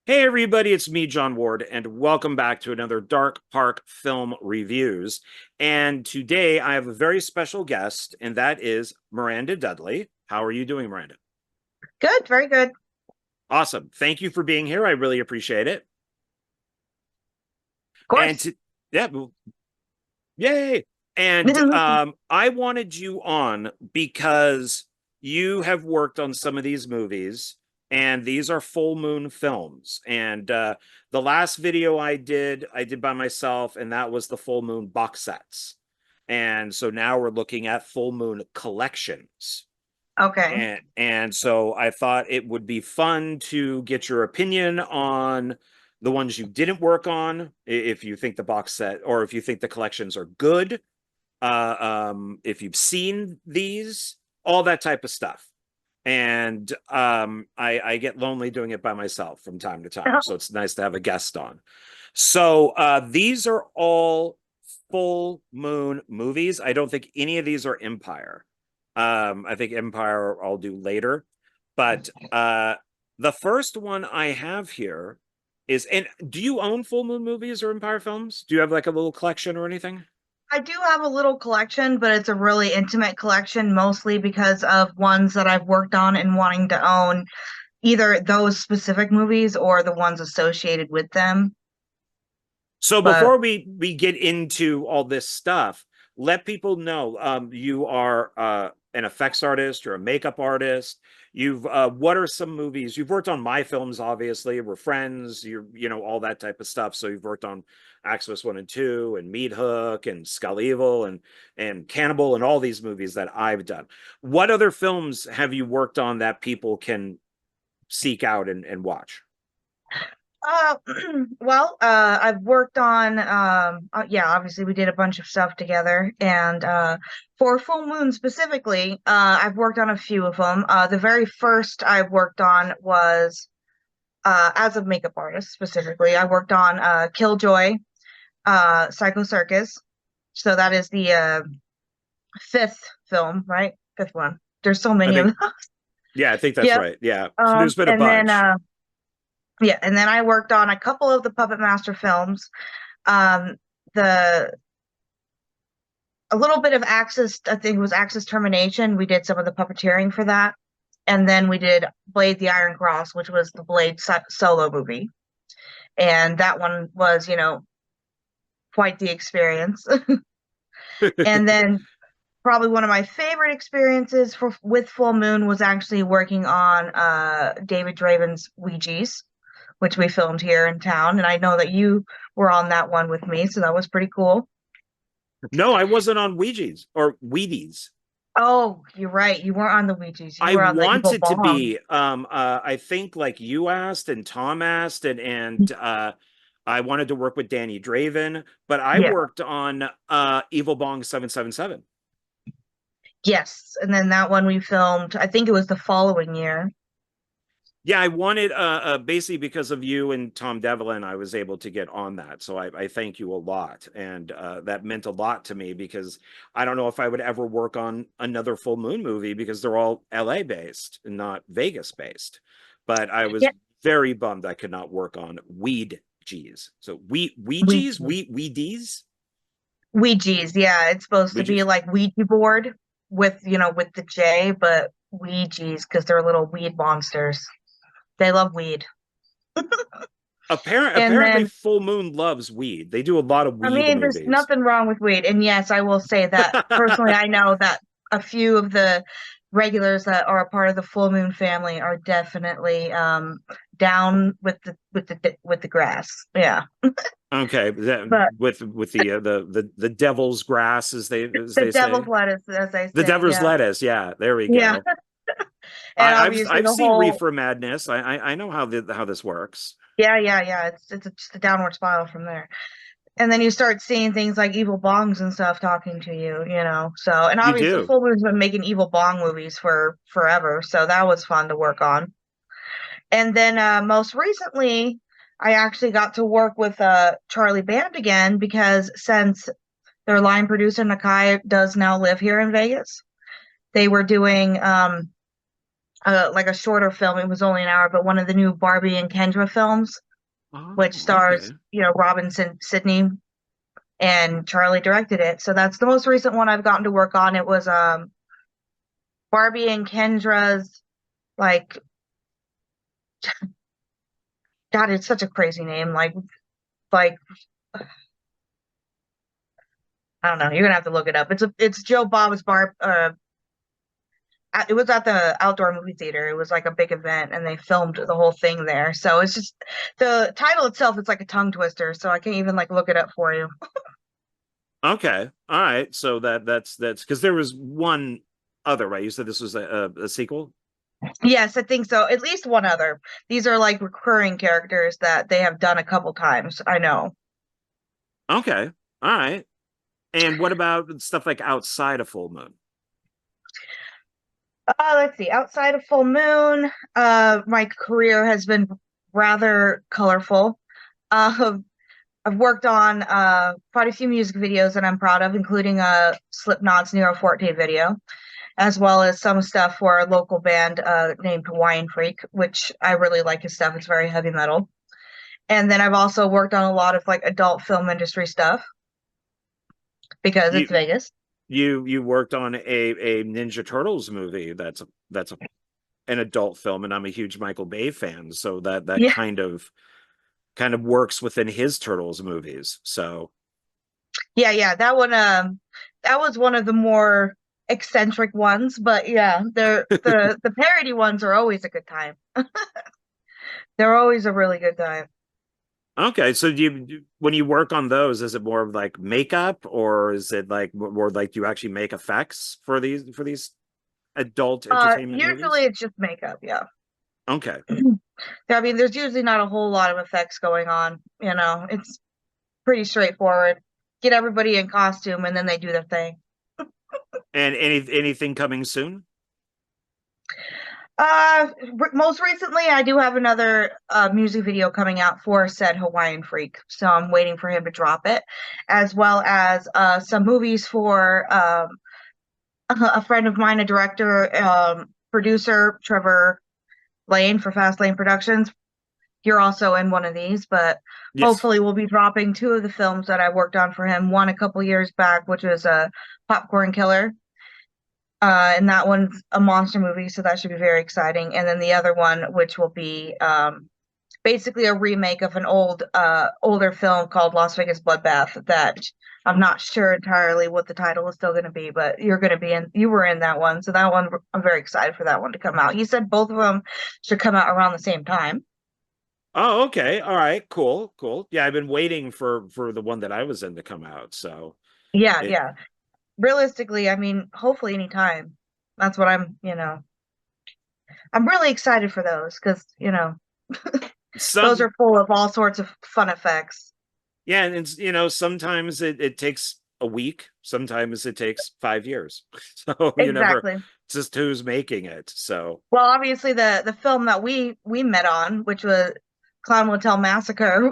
Hey everybody, it's me, John Ward, and welcome back to another Dark Park Film Reviews. And today I have a very special guest, and that is Miranda Dudley. How are you doing, Miranda? Good, very good. Of Awesome. Thank you for being here. I really appreciate it. And course. to, yeah, yay. And I wanted you on because you have worked on some of these movies, and these are full moon films. And the last video I did by myself, and that was the full moon box sets. And so now we're looking at full moon collections. Okay. And so I thought it would be fun to get your opinion on the ones you didn't work on, if you think the box set or if you think the collections are good, if you've seen these, all that type of stuff. And I get lonely doing it by myself from time to time, so it's nice to have a guest on. So these are all full moon movies. I don't think any of these are Empire. I think Empire I'll do later, but the first one I have here is, and do you own full moon movies or Empire films? Do you have like a little collection or anything? I do have a little collection, but it's a really intimate collection, mostly because of ones that I've worked on and wanting to own either those specific movies or the ones associated with them. So But before we get into all this stuff, let people know you are an effects artist, you're a makeup artist. You've what are some movies you've worked on? My films, obviously, we're friends. You know all that type of stuff. So you've worked on AXEMAS 1 and 2 and Meat Hook and Skull Evil and Cannibal and all these movies that I've done. What other films have you worked on that people can seek out and watch? uh I've worked on yeah, obviously we did a bunch of stuff together, and for Full Moon specifically, I've worked on a few of them. The very first I worked on was as a makeup artist specifically. I worked on Killjoy, Psycho Circus. So that is the fifth film, right? Fifth one. There's so I many of think them. Yeah, I think that's Yep. right. Yeah. There's been a And then bunch. yeah, and then I worked on a couple of the Puppet Master films. Um, the a little bit of Axis, I think it was Axis Termination. We did some of the puppeteering for that. And then we did Blade the Iron Cross, which was the Blade solo movie. And that one was, quite the experience. And then probably one of my favorite experiences for with Full Moon was actually working on David Draven's Ouija's, which we filmed here in town. And I know that you were on that one with me, so that was pretty cool. No, I wasn't on Ouija's or Wheaties. Oh, you're right. You weren't on the Ouija's. You I were on the Evil wanted to Bong. be. I think like you asked and Tom asked, and I wanted to work with Danny Draven, but I Yeah. worked on Evil Bong 777. Yes. And then that one we filmed, I think it was the following year. Yeah, I wanted basically because of you and Tom Devlin, I was able to get on that. So I thank you a lot. And that meant a lot to me because I don't know if I would ever work on another full moon movie because they're all LA based and not Vegas based. But I was Yeah. very bummed I could not work on Weed G's. So Ouija's, Ouija. Weedies, Ouija's. Yeah. It's supposed to be Ouija's. like Ouija board with, with the J, but Ouija's because they're little weed monsters. They love weed. And Apparently then, Full Moon loves weed. They do a lot of I weed mean, there's movies. nothing wrong with weed. And yes, I will say that personally, I know that a few of the regulars that are a part of the Full Moon family are definitely down with the grass. Yeah. Okay, But with the devil's grass, as the they devil's say, lettuce, as I the say, devil's yeah. lettuce. Yeah, there we Yeah. go. And obviously I've the seen whole Reefer Madness. I know how this works. yeah. Just a downward spiral from there. And then you start seeing things like evil bongs and stuff talking to you. So, and You obviously do. Full Moon's been making evil bong movies for forever, so that was fun to work on. And then most recently, I actually got to work with Charlie Band again because since their line producer Nakai does now live here in Vegas, they were doing like a shorter film. It was only an hour, but one of the new Barbie and Kendra films, which Oh, stars, okay. Robinson Sydney, and Charlie directed it. So that's the most recent one I've gotten to work on. It was Barbie and Kendra's, like, God, it's such a crazy name. Like I don't know. You're gonna have to look it up. It's Joe Bob's Barb. It was at the outdoor movie theater. It was like a big event, and they filmed the whole thing there. So it's just the title itself. It's like a tongue twister. So I can't even like look it up for you. Okay. All right. So that's because there was one other, right? You said this was a sequel? Yes, I think so. At least one other. These are like recurring characters that they have done a couple times. I know. Okay. All right. And what about stuff like outside of Full Moon? Let's see. Outside of Full Moon, my career has been rather colorful. Uh, I've worked on quite a few music videos that I'm proud of, including Slipknot's Nero Forte video, as well as some stuff for a local band named Hawaiian Freak, which I really like his stuff. It's very heavy metal. And then I've also worked on a lot of like adult film industry stuff because it's You Vegas. you worked on a Ninja Turtles movie that's an adult film, and I'm a huge Michael Bay fan, so that Yeah, kind of works within his Turtles movies. So yeah. That was one of the more eccentric ones, but yeah, the parody ones are always a good time. They're always a really good time. okay, so when you work on those, is it more of like makeup, or is it like more like you actually make effects for these adult entertainment Usually movies? it's just makeup, yeah. Okay. I mean, there's usually not a whole lot of effects going on, it's pretty straightforward. Get everybody in costume and then they do their thing. And anything coming soon? Most recently, I do have another music video coming out for said Hawaiian Freak, so I'm waiting for him to drop it, as well as some movies for a friend of mine, a director, producer, Trevor Lane for Fast Lane Productions. You're also in one of these, but Yes. hopefully we'll be dropping two of the films that I worked on for him. One a couple years back, which was a Popcorn Killer. And that one's a monster movie, so that should be very exciting. And then the other one, which will be basically a remake of an older film called Las Vegas Bloodbath that I'm not sure entirely what the title is still going to be, but you were in that one. So that one, I'm very excited for that one to come out. He said both of them should come out around the same time. Oh, okay. All right. Cool. Cool. Yeah, I've been waiting for the one that I was in to come out. So Yeah, it yeah. Realistically, I mean, hopefully anytime. That's what I'm really excited for those because, those some are full of all sorts of fun effects. yeah, and it's sometimes it takes a week, sometimes it takes 5 years. So Exactly. it's just who's making it. So Well, obviously the film that we met on, which was Clown Motel Massacre,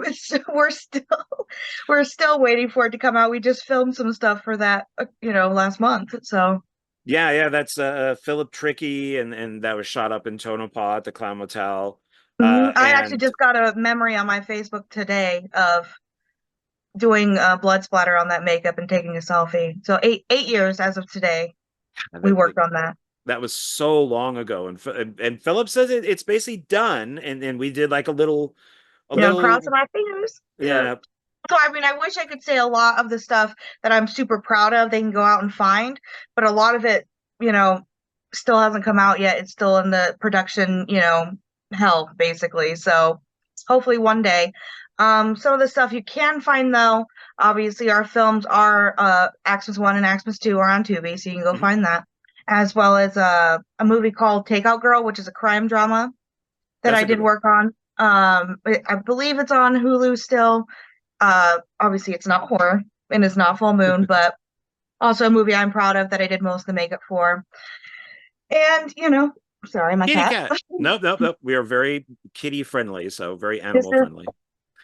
we're still waiting for it to come out. We just filmed some stuff for that, last month. So yeah, yeah, that's Philip Tricky, and that was shot up in Tonopah at the Clown Motel. I actually And just got a memory on my Facebook today of doing blood splatter on that makeup and taking a selfie. So eight years as of today, we that, worked on that. that was so long ago, and Philip says it's basically done, and we did like a Crossing little my fingers. Yeah. yeah. So I mean, I wish I could say a lot of the stuff that I'm super proud of, they can go out and find, but a lot of it, you know, still hasn't come out yet. It's still in the production, hell, basically. So hopefully one day. Some of the stuff you can find though, obviously our films are Axis 1 and Axis 2 are on Tubi, so you can go Mhm. find that. As well as a movie called Takeout Girl, which is a crime drama that That's I a good did one. work on. I believe it's on Hulu still. Obviously it's not horror and it's not full moon, but also a movie I'm proud of that I did most of the makeup for. And, sorry, my Kitty cat. cat. Nope, nope, nope. We are very kitty friendly, so very This animal is friendly.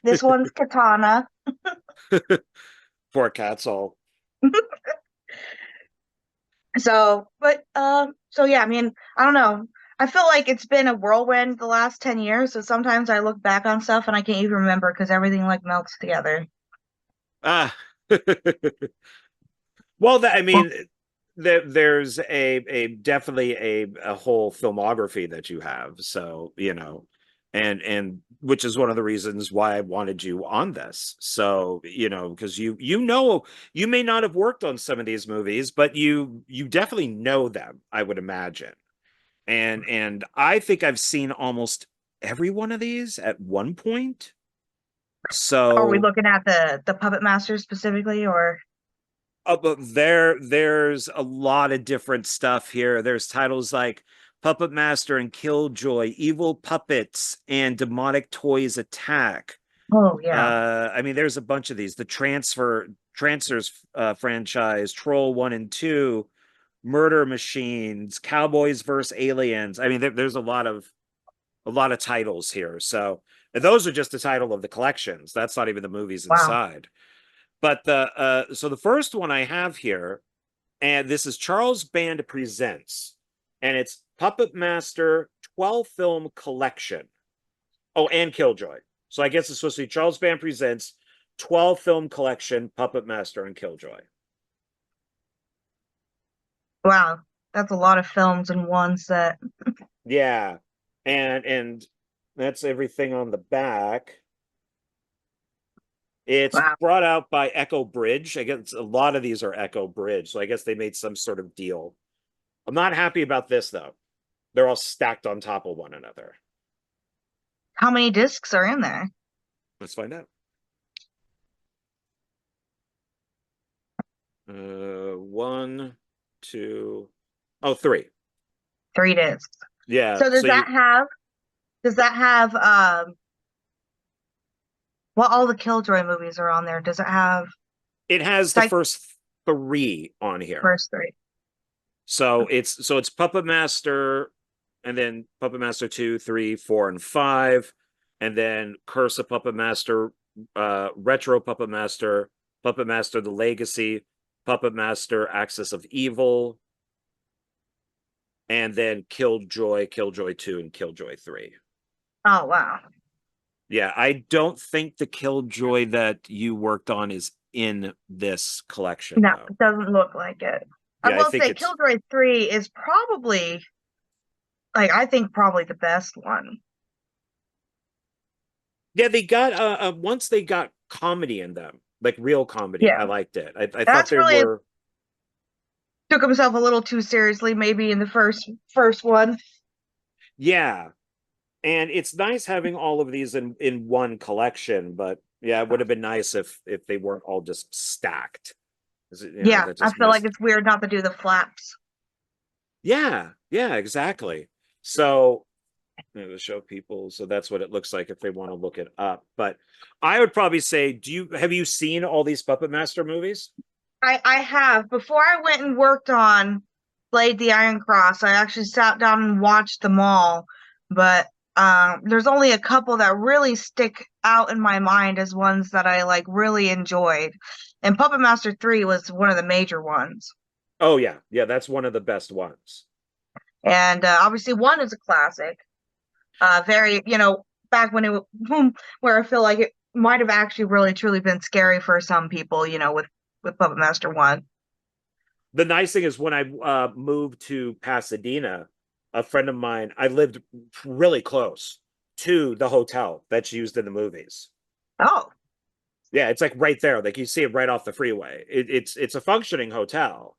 this one's Katana. Poor cats all. So, but so yeah, I mean, I don't know. I feel like it's been a whirlwind the last 10 years, so sometimes I look back on stuff and I can't even remember because everything like melts together. Ah. Well, that, I Well, mean, there's a definitely a whole filmography that you have. So, and which is one of the reasons why I wanted you on this. So, because you may not have worked on some of these movies, but you definitely know them, I would imagine. And I think I've seen almost every one of these at one point. are we So looking at the Puppet Master specifically, or but there's a lot of different stuff here. There's titles like Puppet Master and Killjoy, Evil Puppets, and Demonic Toys Attack. oh yeah, I mean, there's a bunch of these. The Trancers franchise, Troll 1 and 2, Murder Machines, Cowboys vs. Aliens. I mean, there's a lot of titles here. So and those are just the title of the collections. That's not even the movies wow. inside. But the first one I have here, and this is Charles Band Presents, and it's Puppet Master 12 film collection. Oh, and Killjoy. So I guess it's supposed to be Charles Band Presents 12 film collection, Puppet Master and Killjoy. Wow, that's a lot of films in one set. Yeah. And that's everything on the back. It's Wow. brought out by Echo Bridge. I guess a lot of these are Echo Bridge, so I guess they made some sort of deal. I'm not happy about this though. They're all stacked on top of one another. How many discs are in there? Let's find out. One, two, oh, three. 3 discs. Yeah. So So does that have well, all the Killjoy movies are on there. Does it have it has the Psych first three on here. first three? So it's Puppet Master, and then Puppet Master 2, 3, 4, and 5, and then Curse of Puppet Master, Retro Puppet Master, Puppet Master the Legacy, Puppet Master Axis of Evil, and then Killjoy, Killjoy 2, and Killjoy 3. Oh wow. Yeah, I don't think the Killjoy that you worked on is in this collection No, though. it doesn't look like it. I Yeah, I will think say it's Killjoy 3 is probably like I think probably the best one. yeah, they got once they got comedy in them, like real comedy. Yeah. I liked it. I thought That's there really were took himself a little too seriously maybe in the first one. yeah, and it's nice having all of these in one collection, but yeah, it would have been nice if they weren't all just stacked. Yeah, That I just feel like messed. it's weird not to do the flaps. Yeah, yeah, exactly. So to show people, so that's what it looks like if they want to look it up. But I would probably say, have you seen all these Puppet Master movies? I have before I went and worked on Blade the Iron Cross, I actually sat down and watched them all, but there's only a couple that really stick out in my mind as ones that I like really enjoyed. And Puppet Master 3 was one of the major ones. Oh yeah, yeah, that's one of the best ones. And obviously one is a classic. Very, back when where I feel like it might have actually really truly been scary for some people, with Puppet Master 1. The nice thing is when I moved to Pasadena, a friend of mine, I lived really close to the hotel that's used in the movies. Oh, Yeah, it's like right there. Like you see it right off the freeway. It's a functioning hotel.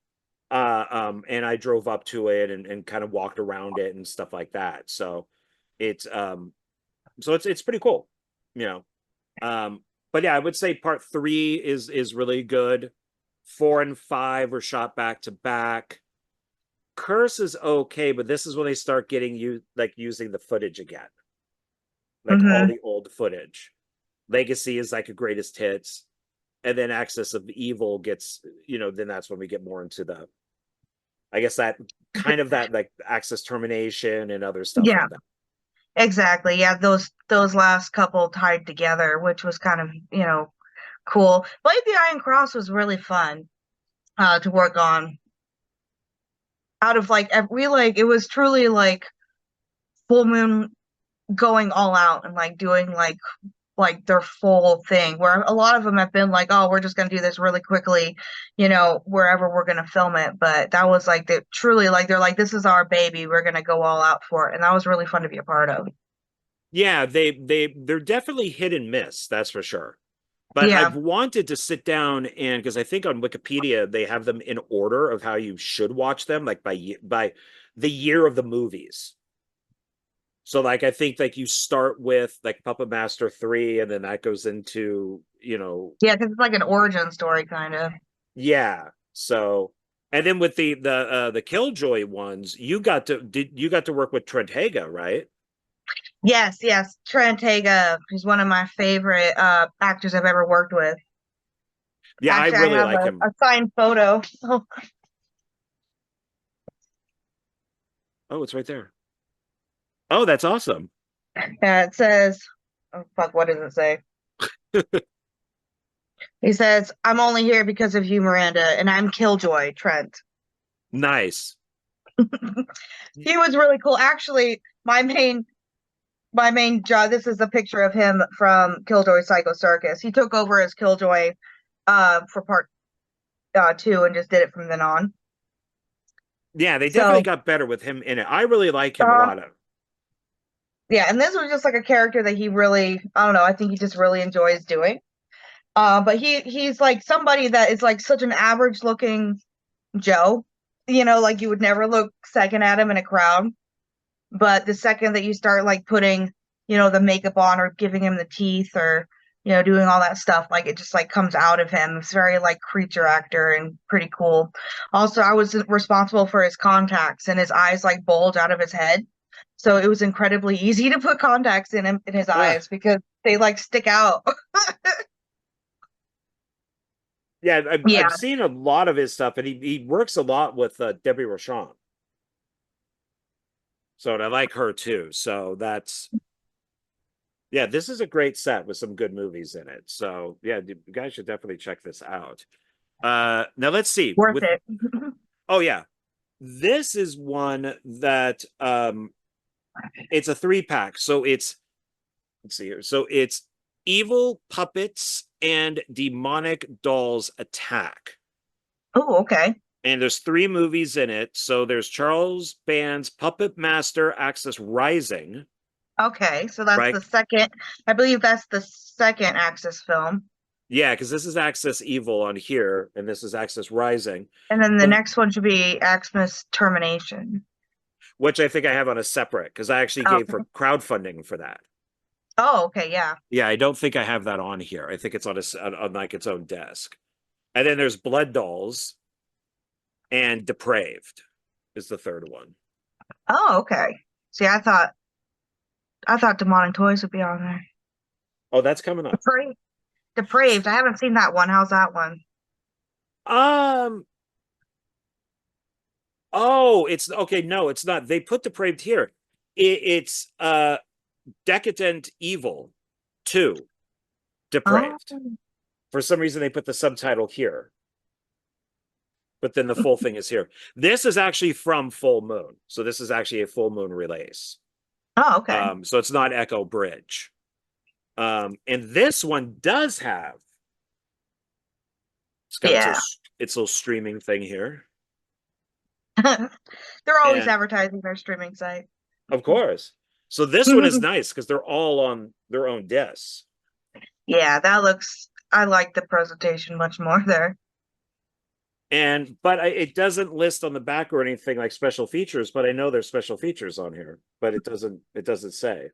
And I drove up to it and kind of walked around it and stuff like that. So it's it's pretty cool, you know. But yeah, I would say part three is really good. 4 and 5 were shot back to back. Curse is okay, but this is when they start getting you like using the footage again, like all mm-hmm. the old footage. Legacy is like a greatest hits, and then Axis of Evil gets, then that's when we get more into the, I guess that kind of that like Axis Termination and other stuff Yeah, from that. exactly. Yeah, those last couple tied together, which was kind of, cool. Blade the Iron Cross was really fun to work on. Out of like we like it was truly like Full Moon going all out and like doing like their full thing, where a lot of them have been like, oh, we're just going to do this really quickly, wherever we're going to film it. But that was like, they truly, like, they're like, this is our baby, we're going to go all out for it. And that was really fun to be a part of. Yeah, they're definitely hit and miss, that's for sure. But Yeah. I've wanted to sit down and because I think on Wikipedia they have them in order of how you should watch them, like by the year of the movies. So like I think like you start with like Puppet Master 3 and then that goes into, Yeah, because it's like an origin story kind of. yeah. So and then with the Killjoy ones, you got to work with Trent Haga, right? Yes, yes. Trent Haga is one of my favorite actors I've ever worked with. Yeah, I Actually, I really have like a him. signed photo. Oh, it's right there. Oh, that's awesome. Yeah, it says, oh fuck, what does it say? He says, I'm only here because of you, Miranda, and I'm Killjoy, Trent. Nice. He was really cool. Actually, my main job, this is a picture of him from Killjoy Psycho Circus. He took over as Killjoy for part two and just did it from then on. Yeah, they definitely So got better with him in it. I really like him a uh lot of. yeah, and this was just like a character that he really, I don't know, I think he just really enjoys doing. But he's like somebody that is like such an average looking Joe, like you would never look second at him in a crowd. But the second that you start like putting, the makeup on or giving him the teeth or, doing all that stuff, like it just like comes out of him. It's very like creature actor and pretty cool. Also, I was responsible for his contacts and his eyes like bulge out of his head. So it was incredibly easy to put contacts in his Uh, eyes because they like stick out. yeah, Yeah, I've seen a lot of his stuff, and he works a lot with Debbie Rochon. So and I like her too. So that's yeah, this is a great set with some good movies in it. So yeah, you guys should definitely check this out. Now let's see. worth With it. oh yeah, this is one that it's a 3-pack. So it's let's see here. So it's Evil Puppets and Demonic Dolls Attack. Oh, okay. And there's 3 movies in it. So there's Charles Band's Puppet Master Axis Rising, Okay, so that's right? the second, I believe that's the second Axis film. Yeah, because this is Axis Evil on here, and this is Axis Rising, And then the the, next one should be AXEMAS Termination. which I think I have on a separate because I actually gave for Okay. crowdfunding for that. Oh, okay, yeah. Yeah, I don't think I have that on here. I think it's on like its own desk. And then there's Blood Dolls and Depraved is the third one. Oh, okay. See, I thought Demonic Toys would be on there. Oh, that's coming up. Depraved. Depraved. I haven't seen that one. How's that one? Um, oh, it's okay. No, it's not. They put Depraved here. It's Decadent Evil 2, Oh, Depraved. For some reason, they put the subtitle here, but then the full thing is here. This is actually from Full Moon. So this is actually a Full Moon release. oh, okay. So it's not Echo Bridge. And this one does have, it's got Yeah. its little streaming thing here. They're always And advertising their streaming site. of course. So this one is nice because they're all on their own discs. Yeah, I like the presentation much more there. And but it doesn't list on the back or anything like special features, but I know there's special features on here, but it doesn't say.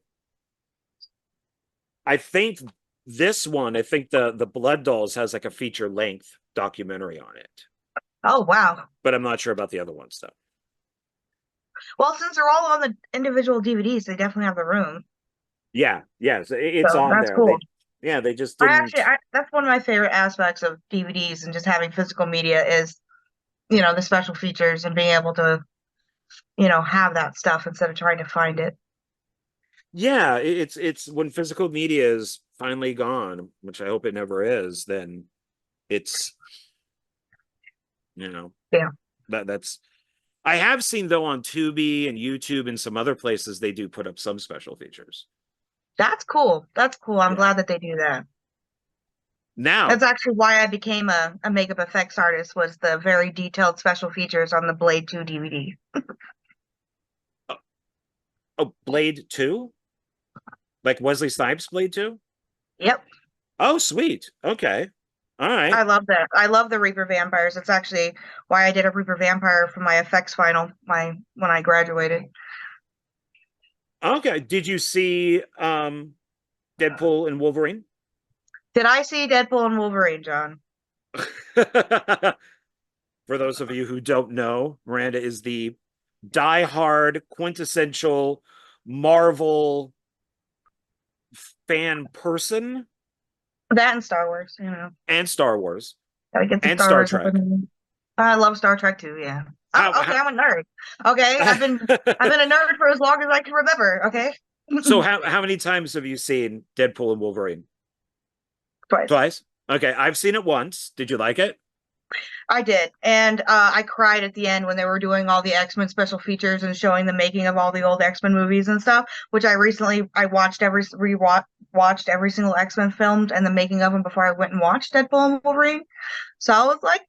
I think this one, I think the Blood Dolls has like a feature length documentary on it, Oh, wow. but I'm not sure about the other ones though. Well, since they're all on the individual DVDs, they definitely have the room. Yeah, yeah, so it's So on that's there. They cool. yeah, they just didn't. That's one of my favorite aspects of DVDs and just having physical media is, the special features and being able to, have that stuff instead of trying to find it. Yeah, it's when physical media is finally gone, which I hope it never is, then it's you know Yeah. that's I have seen though on Tubi and YouTube and some other places they do put up some special features. That's cool. That's cool. I'm Yeah. glad that they do that. Now, That's actually why I became a makeup effects artist, was the very detailed special features on the Blade 2 DVD. oh, oh, Blade 2? Like Wesley Snipes Blade 2? Yep. Oh, sweet. Okay. All right. I love that. I love the Reaper vampires. It's actually why I did a Reaper vampire for my effects final when I graduated. Okay. Did you see Deadpool and Wolverine? Did I see Deadpool and Wolverine, John? For those of you who don't know, Miranda is the die-hard, quintessential Marvel fan person That and Star Wars, you know. and Star Wars Gotta get the and Star Star Wars up Trek. in me. I love Star Trek too, yeah. How, Oh, okay, I'm a nerd. Okay, I've been a nerd for as long as I can remember, okay? So how many times have you seen Deadpool and Wolverine? Twice. Twice? Okay, I've seen it once. Did you like it? I did. And I cried at the end when they were doing all the X-Men special features and showing the making of all the old X-Men movies and stuff, which I watched watched every single X-Men film and the making of them before I went and watched Deadpool and Wolverine. So I was like,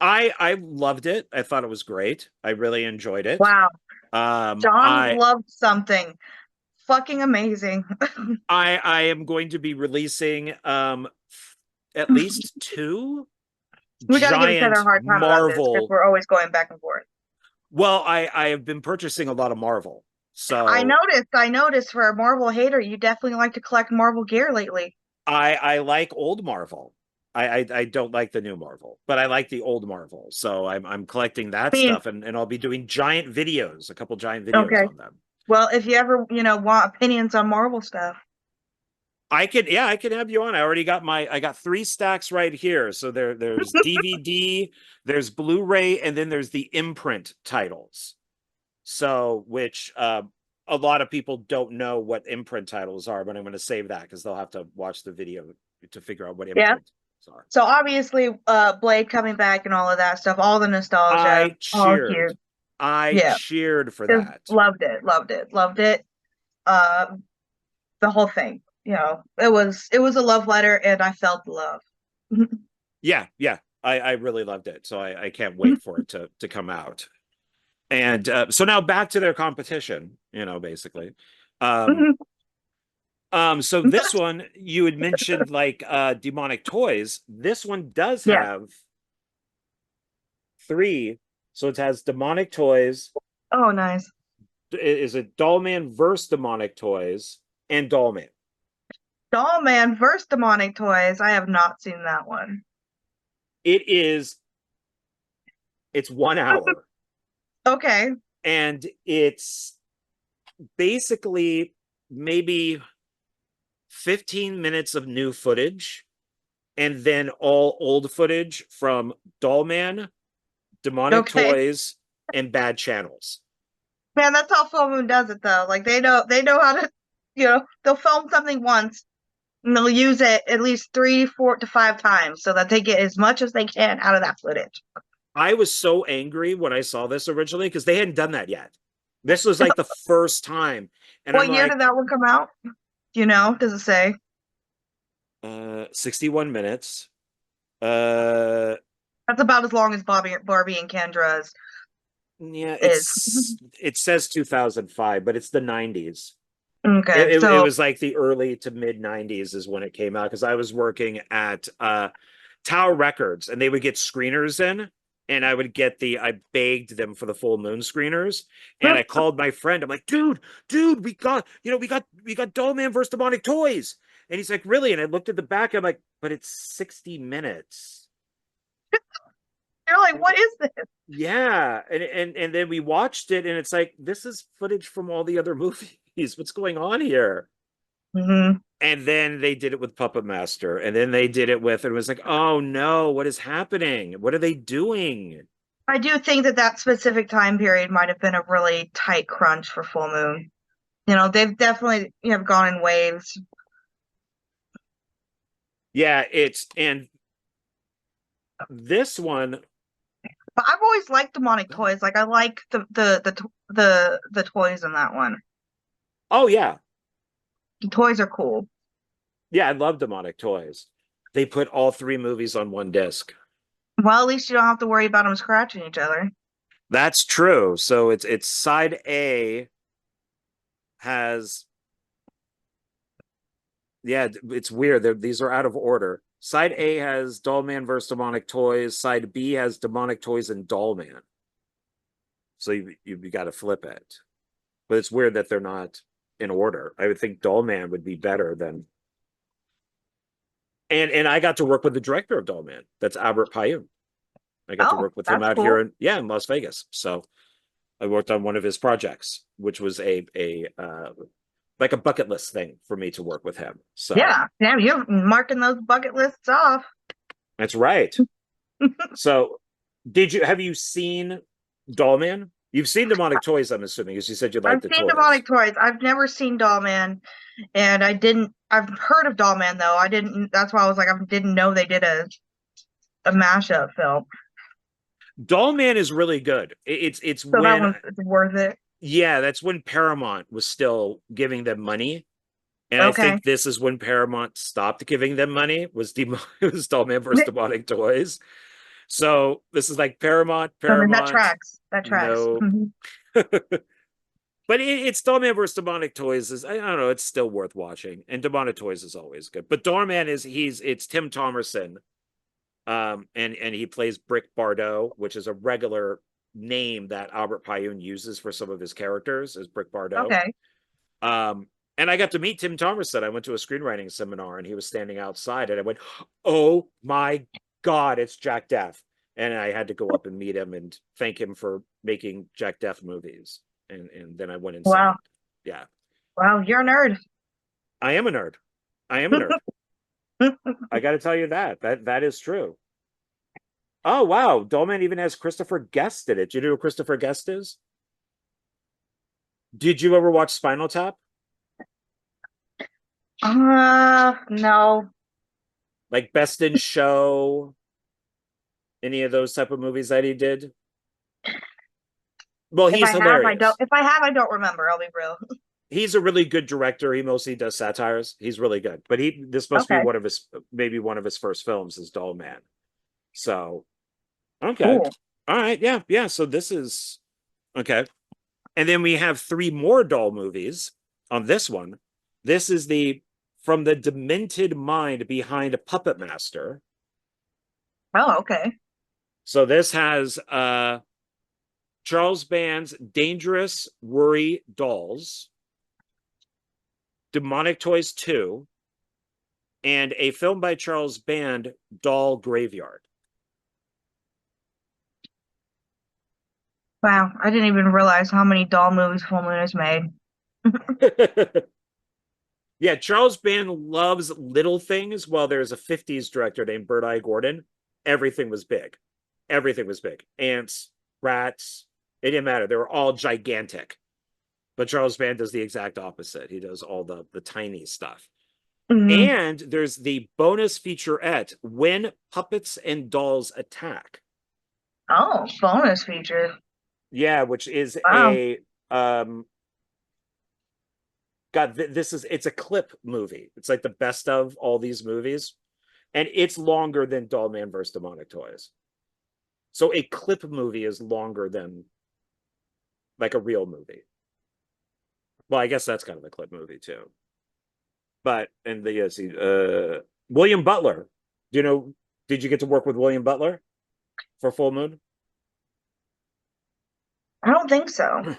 I loved it. I thought it was great. I really enjoyed it. wow, John I loved something fucking amazing. I am going to be releasing at least two We got to give each other a giant hard time about this because Marvel. we're always going back and forth. Well, I have been purchasing a lot of Marvel. So I noticed for a Marvel hater, you definitely like to collect Marvel gear lately. I like old Marvel. I don't like the new Marvel, but I like the old Marvel. So I'm collecting that I mean, stuff and I'll be doing giant videos, a couple giant videos okay. on them. Well, if you ever, want opinions on Marvel stuff. I can have you on. I got 3 stacks right here. So there's DVD, there's Blu-ray, and then there's the imprint titles. So which a lot of people don't know what imprint titles are, but I'm going to save that because they'll have to watch the video to figure out what Yeah. imprint are. So obviously, Blade coming back and all of that stuff, all the nostalgia, all cute. I Yeah, cheered for just that. loved it, loved it, loved it. Uh, the whole thing. It was a love letter, and I felt the love. Yeah, yeah. I really loved it. So I can't wait for it to come out. And so now back to their competition, basically. So this one you had mentioned like demonic toys. This one does Yeah. have 3. So it has demonic toys. Oh, nice. Is it Dollman versus demonic toys and Dollman? Dollman versus demonic toys. I have not seen that one. It's 1 hour. Okay. And it's basically maybe 15 minutes of new footage and then all old footage from Dollman, demonic toys, and bad channels. Man, that's how Full Moon does it though. Like they know how to, they'll film something once and they'll use it at least 3, 4 to 5 times so that they get as much as they can out of that footage. I was so angry when I saw this originally because they hadn't done that yet. This was like the first time. And what year did that one come out? Does it say? 61 minutes. That's about as long as Barbie and Kendra's. Yeah, it says 2005, but it's the 90s. Okay, it was like the early to mid 90s is when it came out because I was working at Tower Records and they would get screeners in and I begged them for the Full Moon screeners and I called my friend. I'm like, dude, we got Dollman versus Demonic Toys. And he's like, really? And I looked at the back. I'm like, but it's 60 minutes. You're like, what is this? Yeah. And then we watched it and it's like, this is footage from all the other movies. What's going on here? Mm-hmm. And then they did it with Puppet Master. And then they did it with, it was like, oh no, what is happening? What are they doing? I do think that specific time period might have been a really tight crunch for Full Moon. They've definitely have gone in waves. Yeah, and this one But I've always liked demonic toys. Like I like the toys in that one. Oh yeah. The toys are cool. Yeah, I love demonic toys. They put all three movies on one disc. Well, at least you don't have to worry about them scratching each other. That's true. So it's side A has, yeah, it's weird. These are out of order. Side A has Dollman versus Demonic Toys. Side B has Demonic Toys and Dollman. So you got to flip it. But it's weird that they're not in order. I would think Dollman would be better than. And I got to work with the director of Dollman. That's Albert Payun. I got to Oh, work with him that's out cool. here in Las Vegas. So I worked on one of his projects, which was a like a bucket list thing for me to work with him. So Yeah, yeah, you're marking those bucket lists off. that's right. So have you seen Dollman? You've seen Demonic Toys, I'm assuming, as you said you like I've the seen toys. demonic toys. I've never seen Dollman, and I didn't. I've heard of Dollman though. I didn't. That's why I was like, I didn't know they did a mashup film. Dollman is really good. It's So that when, one's worth it. yeah, that's when Paramount was still giving them money. And I Okay. think this is when Paramount stopped giving them money, was it was Dollman versus Demonic Toys. So this is like I mean, that Paramount, tracks. That tracks. nope. But it's Dollman versus Demonic Toys is, I don't know, it's still worth watching. And Demonic Toys is always good. But Dollman is it's Tim Thomerson. And he plays Brick Bardot, which is a regular name that Albert Payun uses for some of his characters, as Brick Bardot. Okay. And I got to meet Tim Thomerson. I went to a screenwriting seminar and he was standing outside and I went, "Oh my God, it's Jack Def." And I had to go up and meet him and thank him for making Jack Def movies. And then I went inside. Wow. Yeah. Wow, you're a nerd. I am a nerd. I am a nerd. I got to tell you that is true. Oh wow, Dollman even has Christopher Guest in it. Do you know who Christopher Guest is? Did you ever watch Spinal Tap? No. Like Best in Show? Any of those type of movies that he did? Well, If he's I have, I don't. hilarious. If I have, I don't remember. I'll be real. He's a really good director. He mostly does satires. He's really good. But this must be Okay. one of his, maybe one of his first films is Dollman. So okay. Cool. All right. Yeah. Yeah. So this is okay. And then we have three more doll movies on this one. This is from the demented mind behind Puppet Master. Oh, okay. So this has Charles Band's Dangerous Worry Dolls, Demonic Toys 2, and a film by Charles Band, Doll Graveyard. Wow, I didn't even realize how many doll movies Full Moon has made. Yeah, Charles Band loves little things, while there's a 50s director named Bird Eye Gordon. Everything was big. Everything was big. Ants, rats, it didn't matter. They were all gigantic. But Charles Band does the exact opposite. He does all the tiny stuff. Mhm. And there's the bonus featurette, When Puppets and Dolls Attack. Oh, bonus feature. Yeah, which is Wow. a God, it's a clip movie. It's like the best of all these movies. And it's longer than Dollman vs. Demonic Toys. So a clip movie is longer than like a real movie. Well, I guess that's kind of a clip movie too. But and William Butler. Do you know? Did you get to work with William Butler for Full Moon? I don't think so.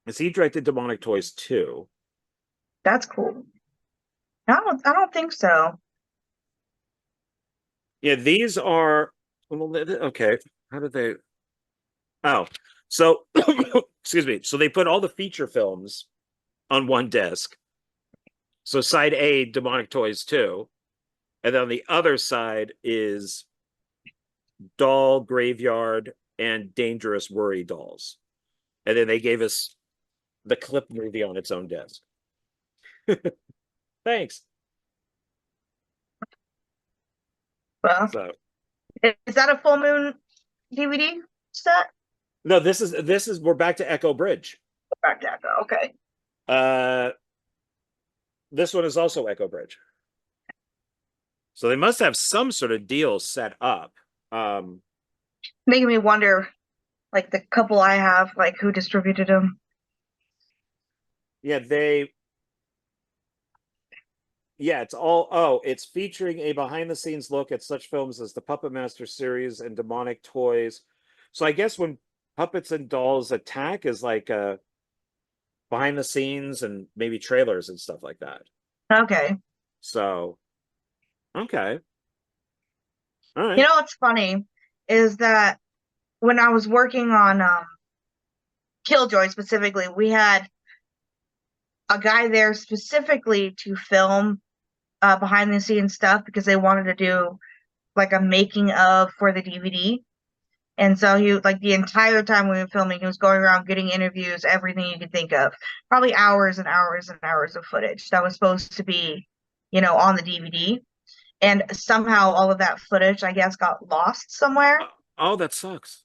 Because he directed Demonic Toys 2. That's cool. I don't think so. Yeah, these are okay. How did they? Oh, so excuse me. So they put all the feature films on one disc. So side A, Demonic Toys 2, and then on the other side is Doll Graveyard and Dangerous Worry Dolls. And then they gave us the clip movie on its own disc. Thanks. Well, So is that a Full Moon DVD? set? No, this is we're back to Echo Bridge. Back to Echo. Okay. Uh, this one is also Echo Bridge. So they must have some sort of deal set up. Um, Making me wonder, like the couple I have, like who distributed them. yeah, it's all, oh, it's featuring a behind the scenes look at such films as the Puppet Master series and Demonic Toys. So I guess when Puppets and Dolls Attack is like behind the scenes and maybe trailers and stuff like that. Okay. So, okay. All You right. know what's funny is that when I was working on Killjoy specifically, we had a guy there specifically to film behind the scenes stuff because they wanted to do like a making of for the DVD. And so he like the entire time we were filming, he was going around getting interviews, everything you could think of. Probably hours and hours and hours of footage that was supposed to be, on the DVD. And somehow all of that footage, I guess, got lost somewhere. Oh, that sucks.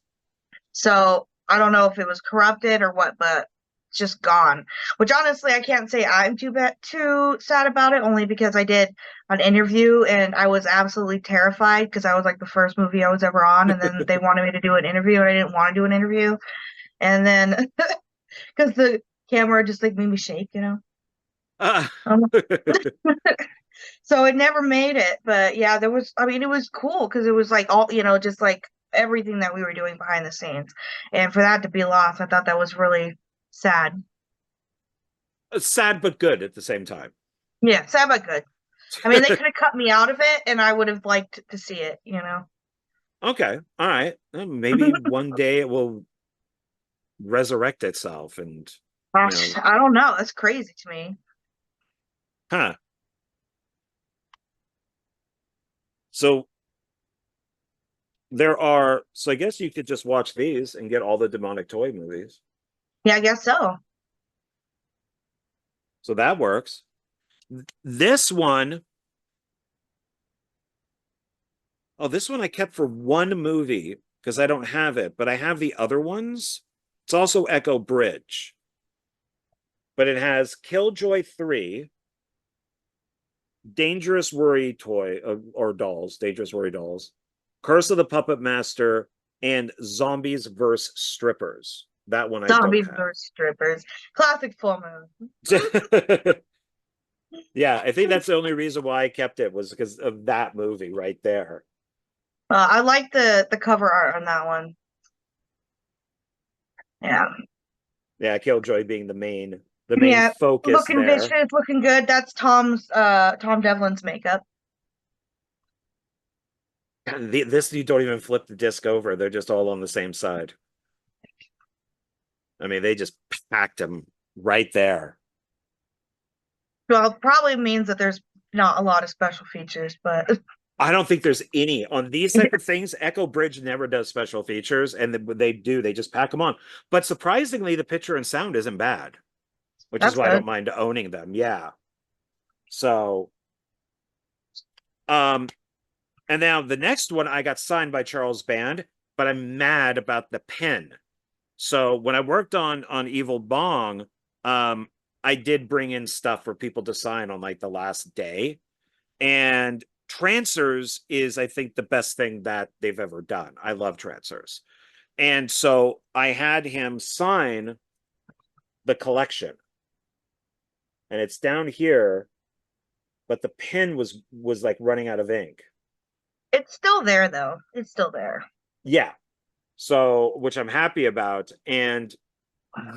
So I don't know if it was corrupted or what, but it's just gone. Which honestly, I can't say I'm too sad about it, only because I did an interview and I was absolutely terrified because I was like the first movie I was ever on, and then they wanted me to do an interview and I didn't want to do an interview, and then because the camera just like made me shake. Uh, Um, so it never made it, but yeah, there was. I mean, it was cool because it was like all just like everything that we were doing behind the scenes, and for that to be lost, I thought that was really sad. sad but good at the same time. Yeah, sad but good. I mean, they could have cut me out of it, and I would have liked to see it. Okay. All right. Maybe one day it will resurrect itself and, you Gosh, know, I don't know. That's crazy to me. huh. So so I guess you could just watch these and get all the Demonic Toy movies. Yeah, I guess so. So that works. This one, oh, this one I kept for one movie because I don't have it, but I have the other ones. It's also Echo Bridge, but it has Killjoy 3, Dangerous Worry Toy or Dolls, Dangerous Worry Dolls, Curse of the Puppet Master, and Zombies vs. Strippers. That one I don't Zombies have. versus strippers. Classic full moon. Yeah, I think that's the only reason why I kept it was because of that movie right there. I like the cover art on that one. Yeah. Yeah, Killjoy being the main Yeah, focus looking there. vicious, looking good. That's Tom Devlin's makeup. This you don't even flip the disc over; they're just all on the same side. I mean, they just packed them right there. Well, probably means that there's not a lot of special features, but I don't think there's any on these type of things. Echo Bridge never does special features, and they do. They just pack them on. But surprisingly, the picture and sound isn't bad, which is that's why I good. don't mind owning them. Yeah. So, um, and now the next one I got signed by Charles Band, but I'm mad about the pen. So when I worked on Evil Bong, I did bring in stuff for people to sign on like the last day. And Trancers is, I think, the best thing that they've ever done. I love Trancers. And so I had him sign the collection. And it's down here, but the pen was like running out of ink. It's still there though. It's still there. Yeah. So, which I'm happy about. And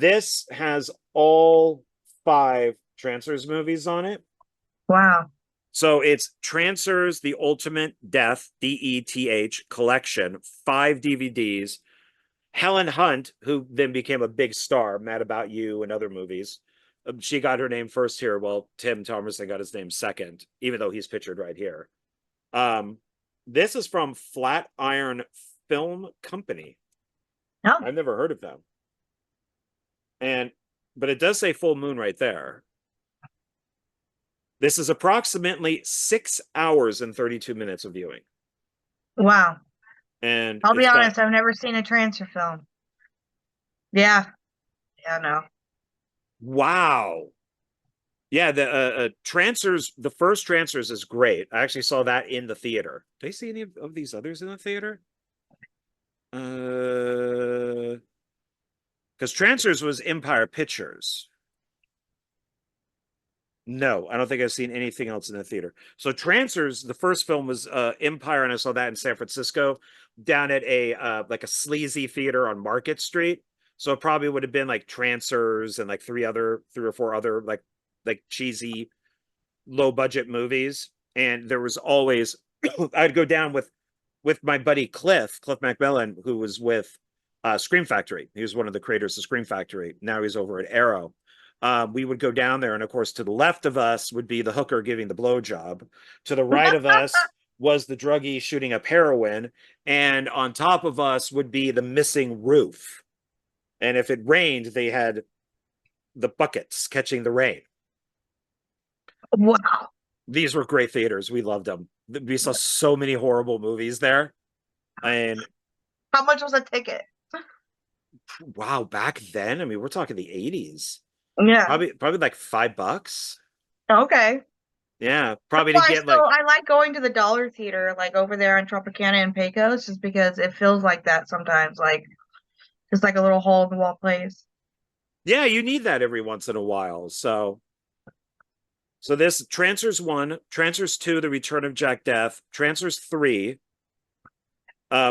this has all 5 Trancers movies on it. Wow. So it's Trancers, the Ultimate Death, DETH collection, 5 DVDs. Helen Hunt, who then became a big star, Mad About You and other movies. She got her name first here, while Tim Thomerson got his name second, even though he's pictured right here. This is from Flatiron Film Company. No. I've never heard of them. But it does say Full Moon right there. This is approximately 6 hours and 32 minutes of viewing. Wow. and I'll be it's got honest, I've never seen a transfer film. Yeah, yeah, no. wow. Yeah, the Trancers, the first Trancers is great. I actually saw that in the theater. Did I see any of these others in the theater? Because Trancers was Empire Pictures. No, I don't think I've seen anything else in the theater. So Trancers, the first film was Empire, and I saw that in San Francisco, down at a like a sleazy theater on Market Street. So it probably would have been like Trancers and like three or four other like cheesy low budget movies. And there was always I'd go down with my buddy Cliff Macmillan, who was with Scream Factory. He was one of the creators of Scream Factory. Now he's over at Arrow. We would go down there, and of course, to the left of us would be the hooker giving the blowjob. To the right of us was the druggie shooting up heroin, and on top of us would be the missing roof. And if it rained, they had the buckets catching the rain. Wow. These were great theaters. We loved them. We saw so many horrible movies there. And How much was a ticket? wow, back then, I mean, we're talking the 80s. Yeah. Probably like $5. Okay. Yeah, That's probably to why get like I like going to the Dollar Theater, like over there on Tropicana and Pecos, just because it feels like that sometimes, like just like a little hole in the wall place. yeah, you need that every once in a while. So this Trancers 1, Trancers 2, The Return of Jack Death, Trancers 3,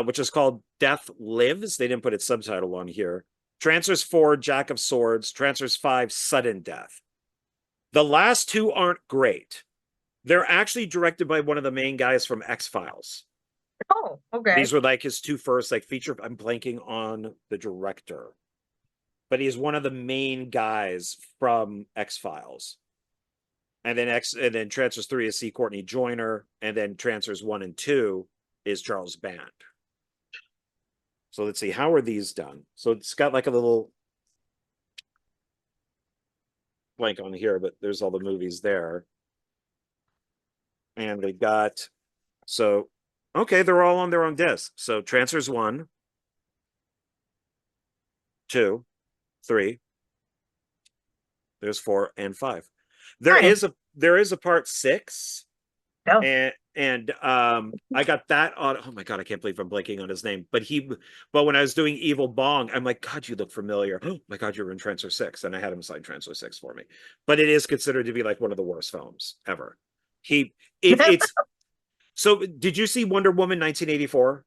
which is called Death Lives. They didn't put its subtitle on here. Trancers 4, Jack of Swords, Trancers 5, Sudden Death. The last two aren't great. They're actually directed by one of the main guys from X-Files. Oh, okay. These were like his two first like feature. I'm blanking on the director, but he's one of the main guys from X-Files. And then Trancers 3 is C. Courtney Joyner, and then Trancers 1 and 2 is Charles Band. So let's see, how are these done? So it's got like a little blank on here, but there's all the movies there. And they got so okay, they're all on their own disc. So Trancers 1, 2, 3, there's 4 and 5. Nice. There is a part 6, No. and I got that on. Oh my god, I can't believe I'm blanking on his name. But when I was doing Evil Bong, I'm like, God, you look familiar. Oh my god, you were in Transfer 6, and I had him sign Transfer 6 for me. But it is considered to be like one of the worst films ever. It's so. Did you see Wonder Woman 1984?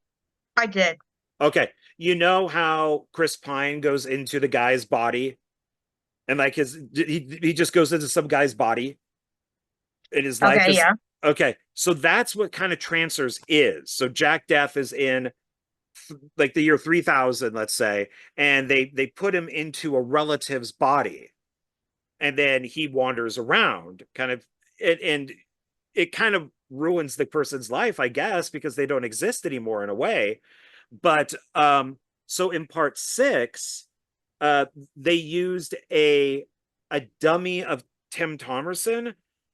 I did. Okay, you know how Chris Pine goes into the guy's body, and like he just goes into some guy's body, and his life Okay, is yeah. okay. So that's what kind of Trancers is. So Jack Death is in like the year 3000, let's say, and they put him into a relative's body, and then he wanders around, kind of, and it kind of ruins the person's life, I guess, because they don't exist anymore in a way. But so in part 6, they used a dummy of Tim Thomerson,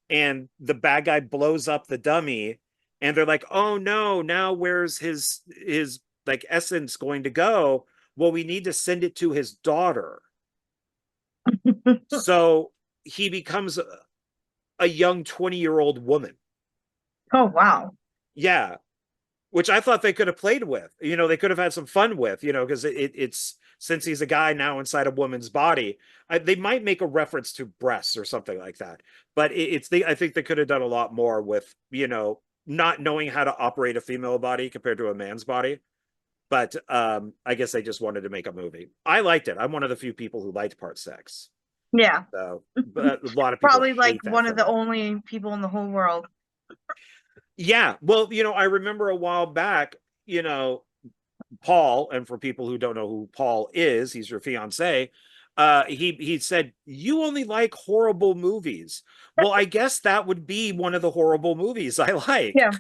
and the bad guy blows up the dummy, and they're like, oh no, now where's his like essence going to go? Well, we need to send it to his daughter. So he becomes a young 20-year-old woman. Oh, wow. Yeah, which I thought they could have played with. You know, they could have had some fun with, you know, because it's since he's a guy now inside a woman's body, they might make a reference to breasts or something like that. But I think they could have done a lot more with, you know, not knowing how to operate a female body compared to a man's body. But I guess they just wanted to make a movie. I liked it. I'm one of the few people who liked part 6. Yeah. So, but a lot of people Probably like hate that one of the film. only people in the whole world. Yeah, well, you know, I remember a while back, you know, Paul, and for people who don't know who Paul is, he's your fiance. He said, you only like horrible movies. Well, I guess that would be one of the horrible movies I like. Yeah.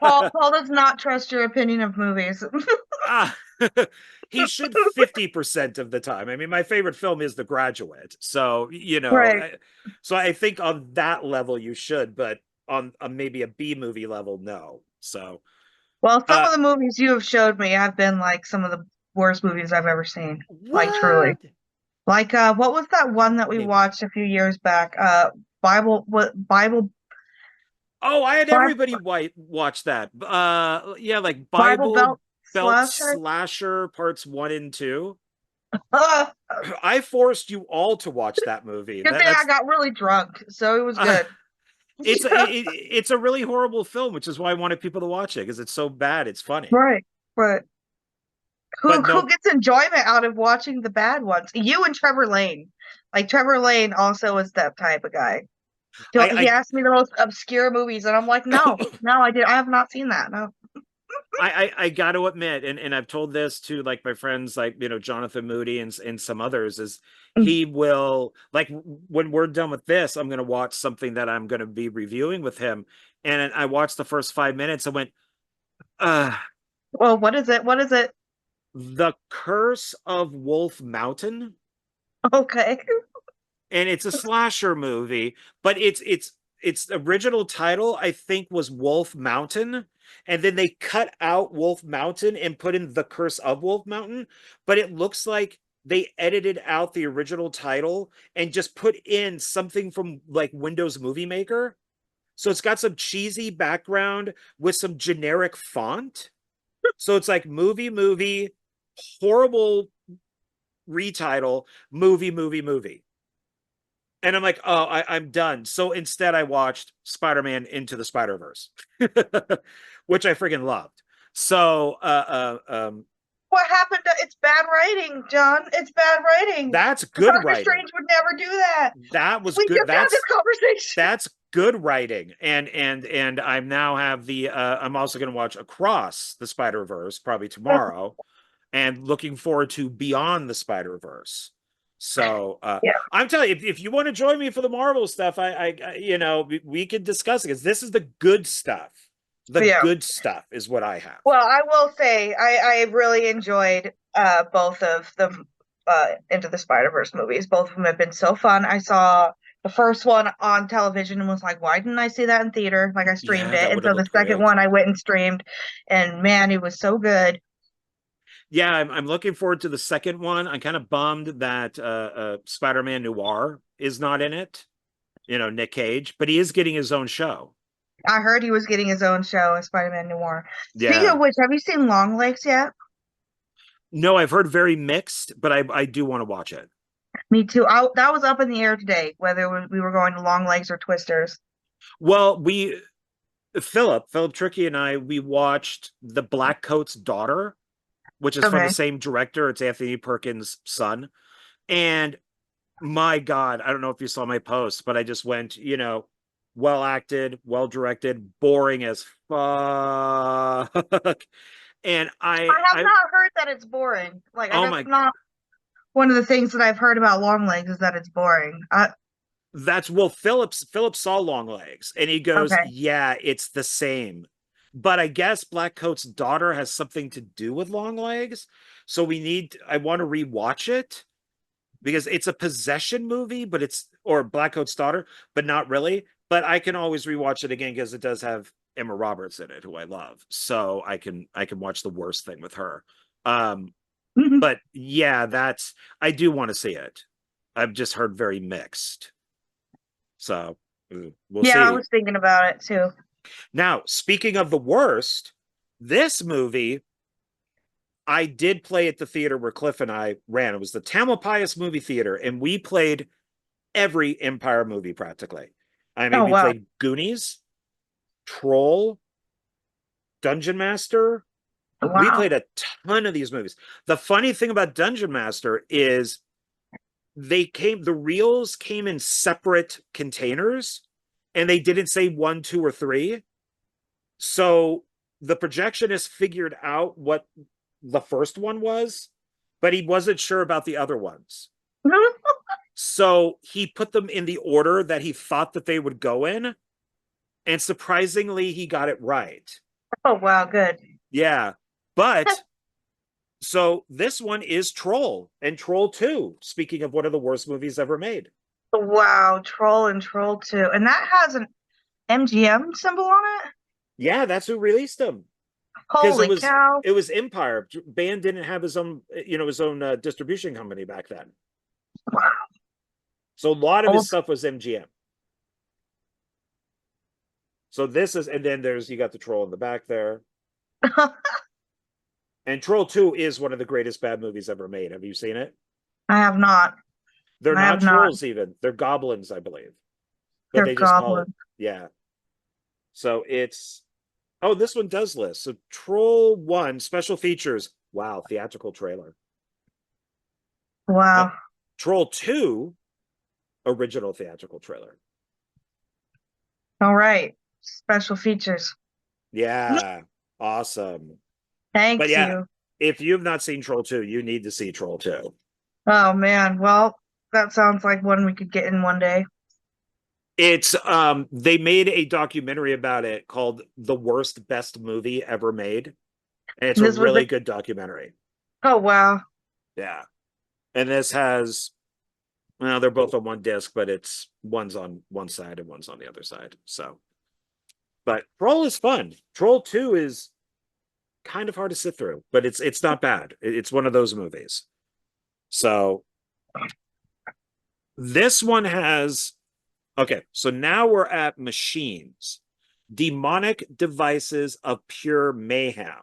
Paul does not trust your opinion of movies. Ah, he should 50% of the time. I mean, my favorite film is The Graduate. So, you know, Right. so I think on that level you should, but on maybe a B movie level, no. So Well, some Uh, of the movies you have showed me have been like some of the worst movies I've ever seen. Like truly. what? Like what was that one that we Name one. watched a few years back? Oh, I had Bible everybody watch that. Yeah, like Bible Bible Belt Belt Slasher. Slasher parts 1 and 2. Uh, I forced you all to watch that movie. Good thing I got really drunk, so it was Uh, good. it's a really horrible film, which is why I wanted people to watch it because it's so bad. It's funny, Right. But who but who no, gets enjoyment out of watching the bad ones? You and Trevor Lane. Like Trevor Lane also is that type of guy. He I asked me the most obscure movies, and I'm like, no, no, I have not seen that. No. I got to admit, and I've told this to like my friends, like Jonathan Moody and some others, is he will like when we're done with this, I'm going to watch something that I'm going to be reviewing with him, and I watched the first 5 minutes and went, uh, Well, what is it? What is it? The Curse of Wolf Mountain. Okay. And it's a slasher movie, but its original title I think was Wolf Mountain, and then they cut out Wolf Mountain and put in The Curse of Wolf Mountain, but it looks like they edited out the original title and just put in something from like Windows Movie Maker. So it's got some cheesy background with some generic font. So it's like movie, horrible retitle, movie. And I'm like, oh, I'm done. So instead, I watched Spider-Man Into the Spider-Verse, which I freaking loved. So What happened to it's bad writing, John? It's bad writing. that's good Doctor writing. Strange would never do that. That was We good. just had this conversation. That's good writing. And I now have the I'm also going to watch Across the Spider-Verse probably tomorrow, and looking forward to Beyond the Spider-Verse. So Yeah. I'm telling you, if you want to join me for the Marvel stuff, we could discuss it because this is the good stuff. The Yeah. good stuff is what I have. Well, I will say I really enjoyed both of the Into the Spider-Verse movies. Both of them have been so fun. I saw the first one on television and was like, why didn't I see that in theater? Like I streamed Yeah, it. that And would have so the looked second great. one I went and streamed, and man, it was so good. Yeah, I'm looking forward to the second one. I'm kind of bummed that Spider-Man Noir is not in it. Nick Cage, but he is getting his own show. I heard he was getting his own show in Spider-Man Noir. Speaking Yeah. of which, have you seen Longlegs yet? No, I've heard very mixed, but I do want to watch it. Me too. That was up in the air today, whether we were going to Longlegs or Twisters. Well, Philip Tricky and I, we watched The Black Coat's Daughter, which is from the Okay. same director. It's Anthony Perkins' son. And my God, I don't know if you saw my post, but I just went, well acted, well directed, boring as fuck. And I have not heard that it's boring. Like, oh that's my, not one of the things that I've heard about Longlegs is that it's boring. Philip saw Long Legs and he goes, Okay. yeah, it's the same. But I guess Black Coat's Daughter has something to do with Long Legs. So I want to rewatch it because it's a possession movie, or Black Coat's Daughter, but not really. But I can always rewatch it again because it does have Emma Roberts in it, who I love. So I can watch The Worst Thing with her. But yeah, I do want to see it. I've just heard very mixed. So we'll Yeah, I see. was thinking about it too. Now, speaking of the worst, this movie I did play at the theater where Cliff and I ran. It was the Tamalpais movie theater, and we played every Empire movie practically. I mean, Oh we wow. played Goonies, Troll, Dungeon Master. We Wow. played a ton of these movies. The funny thing about Dungeon Master is the reels came in separate containers and they didn't say 1, 2, or 3. So the projectionist figured out what the first one was, but he wasn't sure about the other ones. So he put them in the order that he thought that they would go in. And surprisingly, he got it right. Oh wow, good. Yeah. But so this one is Troll and Troll 2, speaking of one of the worst movies ever made. Wow, Troll and Troll 2. And that has an MGM symbol on it? Yeah, that's who released them. because Holy cow. it was Empire. Band didn't have his own, his own distribution company back then. Wow. So a lot of his Old. stuff was MGM. So this is, and then you got the troll in the back there. And Troll 2 is one of the greatest bad movies ever made. Have you seen it? I have not. They're I not have not. trolls even. They're goblins, I believe. But They're they just call it, goblins. yeah. So it's, oh, this one does list. So Troll 1, special features. Wow, theatrical trailer. Wow. Troll 2, original theatrical trailer. All right. Special features. Yeah, awesome. But Thanks yeah, you. if you've not seen Troll 2, you need to see Troll 2. Oh man. Well, that sounds like one we could get in one day. It's they made a documentary about it called The Worst Best Movie Ever Made. And it's a This was really the. good documentary. Oh wow. Yeah. And this has, well, they're both on one disc, but it's one's on one side and one's on the other side. So, but Troll is fun. Troll 2 is kind of hard to sit through, but it's not bad. It's one of those movies. So this one has, okay, so now we're at machines. Demonic Devices of Pure Mayhem.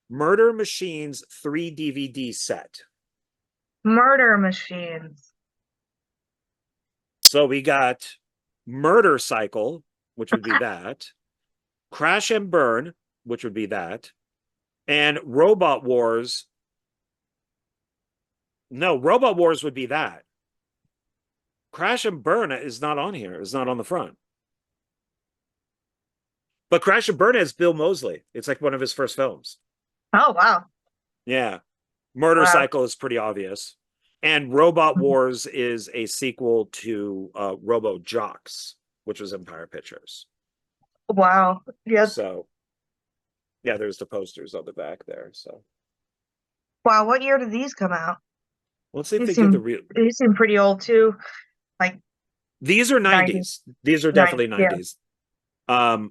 Murder Machines 3 DVD set. Murder machines. So we got Murder Cycle, which would be that. Crash and Burn, which would be that. And Robot Wars. No, Robot Wars would be that. Crash and Burn is not on here. It's not on the front. But Crash and Burn has Bill Moseley. It's like one of his first films. Oh wow. Yeah. Murder Wow. Cycle is pretty obvious. And Robot Wars is a sequel to Robo Jocks, which was Empire Pictures. Wow. Yes. So, yeah, there's the posters on the back there. So, Wow. What year did these come out? let's see if These they give the seem real. these seem pretty old too. Like These are 90s. 90s. These are 90s. definitely Yeah. 90s.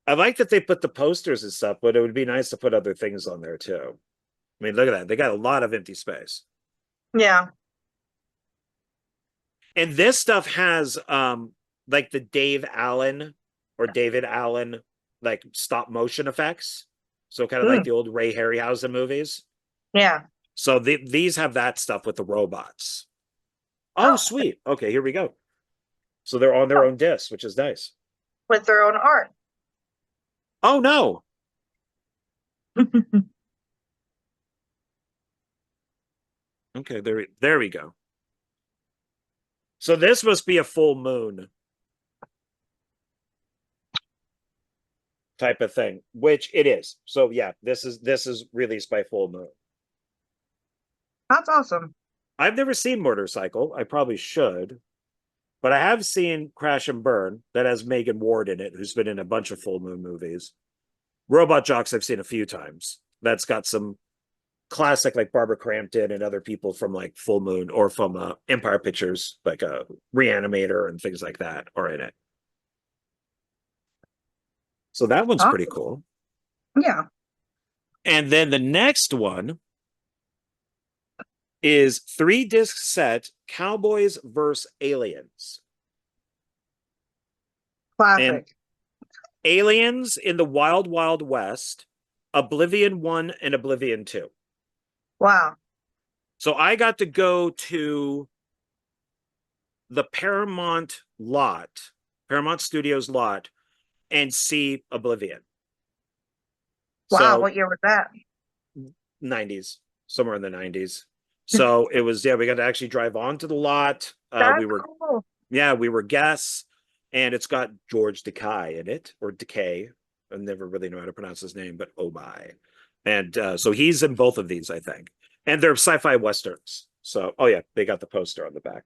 I like that they put the posters and stuff, but it would be nice to put other things on there too. I mean, look at that. They got a lot of empty space. Yeah. And this stuff has like the David Allen like stop motion effects. So kind of like the old Ray Harryhausen movies. Yeah. So these have that stuff with the robots. Oh, sweet. Okay, here we go. So they're on their own discs, which is nice. With their own art. Oh no. Okay, there we go. So this must be a full moon type of thing, which it is. So yeah, this is released by Full Moon. That's awesome. I've never seen Motorcycle. I probably should, but I have seen Crash and Burn that has Megan Ward in it, who's been in a bunch of Full Moon movies. Robot Jocks I've seen a few times. That's got some classic like Barbara Crampton and other people from like Full Moon or from Empire Pictures, like a Reanimator and things like that are in it. So that one's pretty cool. Yeah. And then the next one is 3-disc set Cowboys vs. Aliens. Classic. And Aliens in the Wild Wild West, Oblivion 1 and Oblivion 2. Wow. So I got to go to the Paramount Studios lot, and see Oblivion. Wow, So, what year was that? 90s, somewhere in the 90s. So it was, yeah, we got to actually drive onto the lot. That's We were, cool. yeah, we were guests, and it's got George Takei in it, or Decay. I never really know how to pronounce his name, but oh my. And so he's in both of these, I think. And they're sci-fi westerns. So, oh yeah, they got the poster on the back.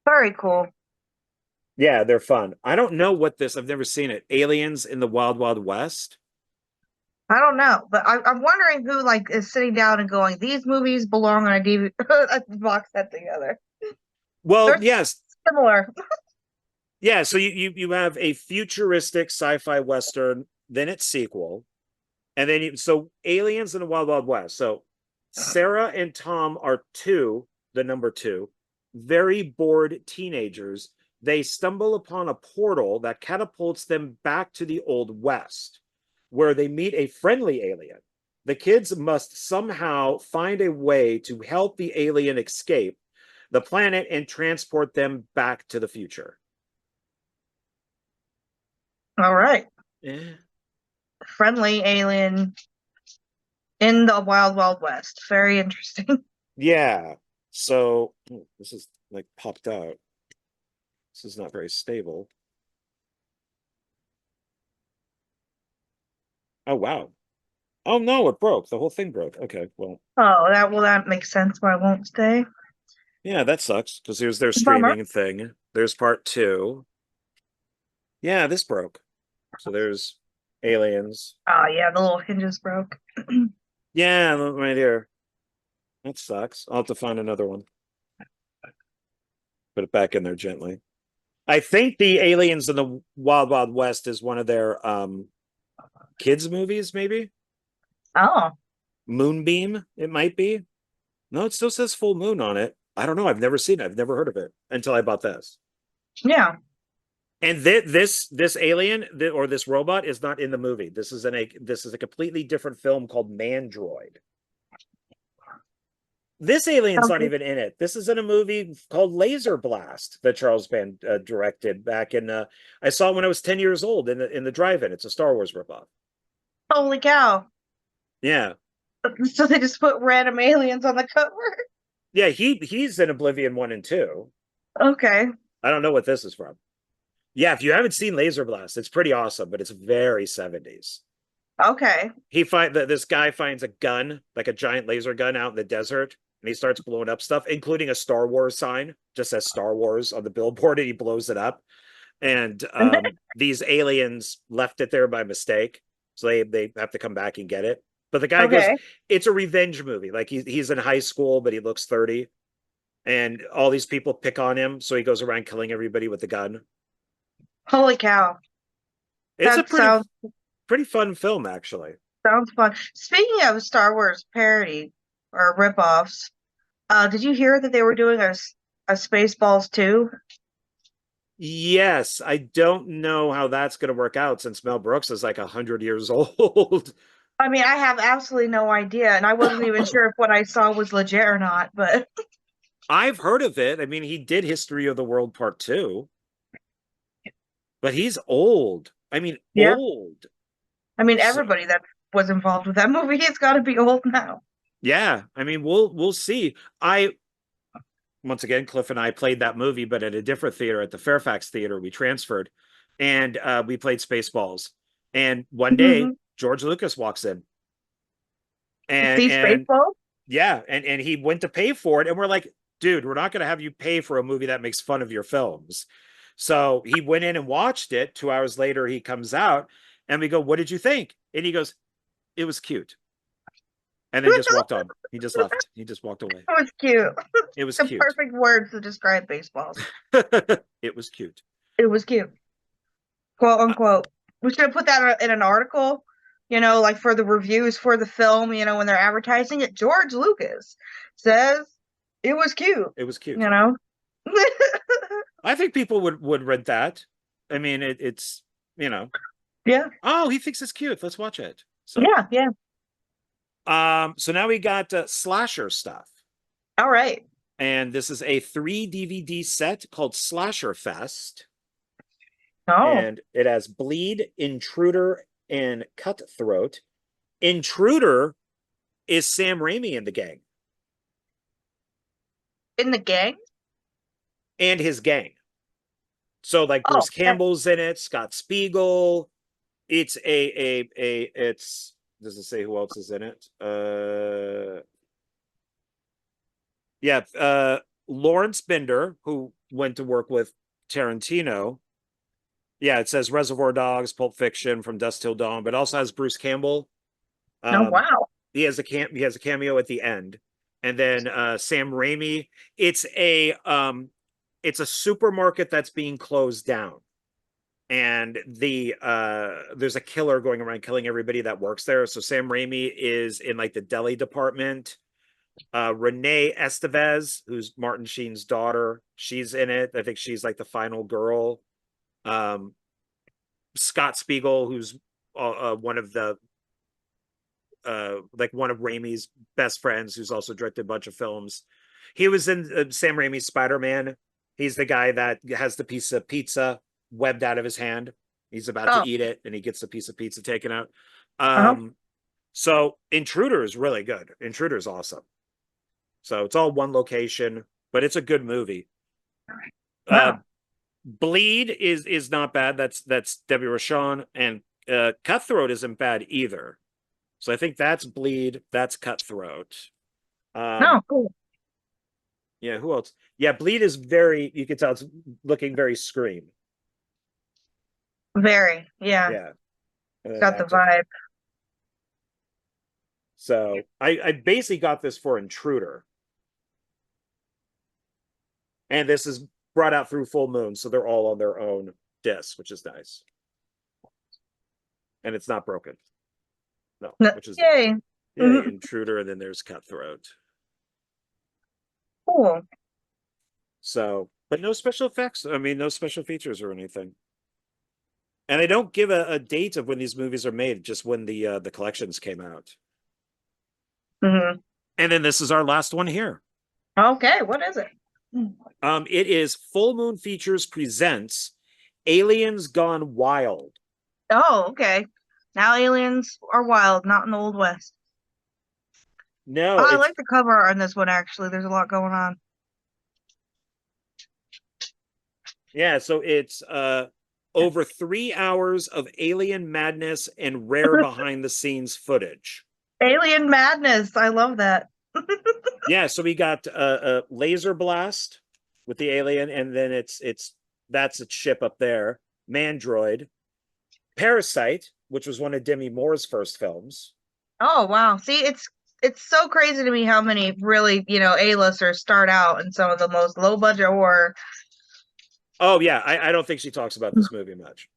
Very cool. Yeah, they're fun. I don't know what this, I've never seen it. Aliens in the Wild Wild West. I don't know, but I'm wondering who like is sitting down and going, these movies belong on a DVD a box set together. Well, They're yes. similar. Yeah, so you have a futuristic sci-fi western, then its sequel, and then so Aliens in the Wild Wild West. So Sarah and Tom are the number two, very bored teenagers. They stumble upon a portal that catapults them back to the Old West, where they meet a friendly alien. The kids must somehow find a way to help the alien escape the planet and transport them back to the future. All right. Yeah. Friendly alien in the Wild Wild West. Very interesting. Yeah. So this is like popped out. This is not very stable. Oh wow. Oh no, it broke. The whole thing broke. Okay, well, Oh, that makes sense why it won't stay. yeah, that sucks because here's their Bummer. streaming thing. There's part two. Yeah, this broke. So there's aliens. Oh yeah, the little hinges broke. Yeah, right here. That sucks. I'll have to find another one. Put it back in there gently. I think the Aliens in the Wild Wild West is one of their kids movies, maybe. Oh, Moonbeam, it might be. No, it still says Full Moon on it. I don't know. I've never seen it. I've never heard of it until I bought this. yeah. And this alien or this robot is not in the movie. This is a completely different film called Mandroid. This alien's not Okay. even in it. This is in a movie called Laser Blast that Charles Band directed back in. I saw it when I was 10 years old in the drive-in. It's a Star Wars ripoff. Holy cow. Yeah, So they just put random aliens on the cover? yeah. He's in Oblivion 1 and 2. Okay. I don't know what this is from. Yeah, if you haven't seen Laser Blast, it's pretty awesome, but it's very 70s. Okay. This guy finds a gun, like a giant laser gun out in the desert, and he starts blowing up stuff, including a Star Wars sign, just says Star Wars on the billboard, and he blows it up. And these aliens left it there by mistake, so they have to come back and get it. But the guy goes, Okay. it's a revenge movie. Like he's in high school, but he looks 30, and all these people pick on him, so he goes around killing everybody with the gun. Holy cow. It's a That pretty fun film, actually. sounds fun. Speaking of Star Wars parody or ripoffs, did you hear that they were doing a Spaceballs 2? Yes, I don't know how that's going to work out since Mel Brooks is like 100 years old. I mean, I have absolutely no idea, and I wasn't even sure if what I saw was legit or not, but I've heard of it. I mean, he did History of the World Part 2, but he's old. I mean, yeah. old. I mean, So, everybody that was involved with that movie has got to be old now. yeah, I mean, we'll see. I once again, Cliff and I played that movie, but at a different theater, at the Fairfax Theater. We transferred, and we played Spaceballs. And one day, George Lucas walks in, and See and Spaceballs? yeah, and he went to pay for it, and we're like, dude, we're not going to have you pay for a movie that makes fun of your films. So he went in and watched it. 2 hours later, he comes out, and we go, "What did you think?" And he goes, "It was cute," and then just walked on. He just left. He just walked away. It was cute. It was The cute. perfect words to describe Baseballs. It was cute. It was cute. Quote unquote. We should have put that in an article, like for the reviews for the film, when they're advertising it. George Lucas says it was cute, It was cute. I think people would rent that. I mean, it's Yeah. Oh, he thinks it's cute. Let's watch it. So Yeah, yeah. So now we got slasher stuff. All right. And this is a 3 DVD set called Slasher Fest. Oh, And it has Bleed, Intruder, and Cutthroat. Intruder is Sam Raimi in the gang. in the gang? And his gang. So like Oh, Bruce Campbell's in it, Scott Spiegel. It's it's does it say who else is in it? Yeah, Lawrence Binder, who went to work with Tarantino. Yeah, it says Reservoir Dogs, Pulp Fiction, From Dusk Till Dawn, but also has Bruce Campbell. no, wow. He has a cameo at the end, and then Sam Raimi. It's a it's a supermarket that's being closed down, and there's a killer going around killing everybody that works there. So Sam Raimi is in like the deli department. Renee Estevez, who's Martin Sheen's daughter, she's in it. I think she's like the final girl. Scott Spiegel, who's one of the like one of Raimi's best friends, who's also directed a bunch of films. He was in Sam Raimi's Spider-Man. He's the guy that has the piece of pizza webbed out of his hand. He's about to eat it, and he gets the piece of pizza taken out. So Intruder is really good. Intruder is awesome. So it's all one location, but it's a good movie. Bleed is not bad. That's Debbie Rochon, and Cutthroat isn't bad either. So I think that's Bleed. That's Cutthroat. Cool. Yeah, who else? Yeah, Bleed is very, you can tell it's looking very Scream. Very, yeah. Got the vibe. So I basically got this for Intruder. And this is brought out through Full Moon, so they're all on their own disc, which is nice. And it's not broken. No, which is yay. Intruder, and then there's Cutthroat. Cool. So, but no special effects. I mean, no special features or anything. And they don't give a date of when these movies are made, just when the collections came out. And then this is our last one here. Okay, what is it? It is Full Moon Features presents Aliens Gone Wild. Oh, okay. Now aliens are wild, not in the Old West. No, I like the cover on this one, actually. There's a lot going on. Yeah, so it's over 3 hours of alien madness and rare behind-the-scenes footage. Alien madness. I love that. Yeah, so we got a laser blast with the alien, and then that's a ship up there. Mandroid. Parasite, which was one of Demi Moore's first films. Oh, wow. See, it's so crazy to me how many really, A-listers start out in some of the most low-budget horror. Oh, yeah. I don't think she talks about this movie much.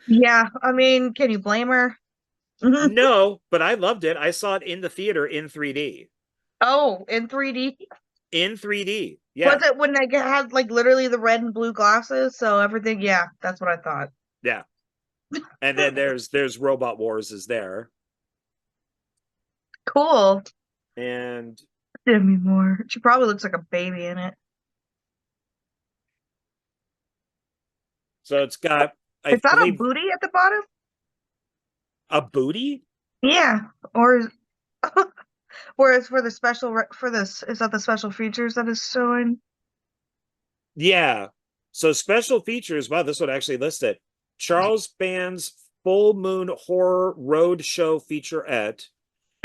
Yeah, I mean, can you blame her? No, but I loved it. I saw it in the theater in 3D. Oh, in 3D? In 3D, yeah. Was it when they had, like, literally the red and blue glasses? So everything, yeah, that's what I thought. Yeah. And then there's Robot Wars is there. Cool. And Demi Moore. She probably looks like a baby in it. So it's got, Is that a booty at the bottom? A booty? Yeah. Or it's for the special, for this, is that the special features that is showing? Yeah. So special features, wow, this would actually list it. Charles Band's Full Moon Horror Road Show featurette.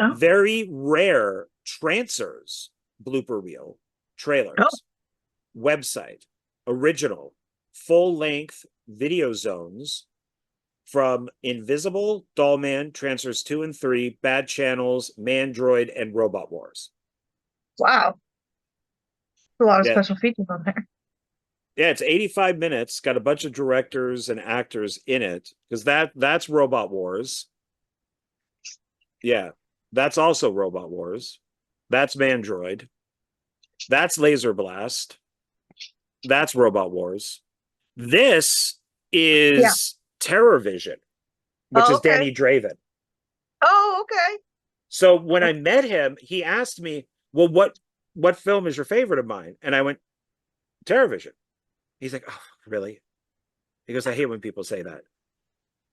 Oh. Very rare Trancers blooper reel trailers. Oh. Website. Original. Full-length video zones from Invisible, Dollman, Trancers 2 and 3, Bad Channels, Mandroid, and Robot Wars. Wow. A lot of special features on there. Yeah, it's 85 minutes, got a bunch of directors and actors in it, because that's Robot Wars. Yeah, that's also Robot Wars. That's Mandroid. That's Laser Blast. That's Robot Wars. This is Terror Vision, which is Danny Draven. Oh, okay. So when I met him, he asked me, well, what film is your favorite of mine? And I went, Terror Vision. He's like, oh, really? He goes, I hate when people say that.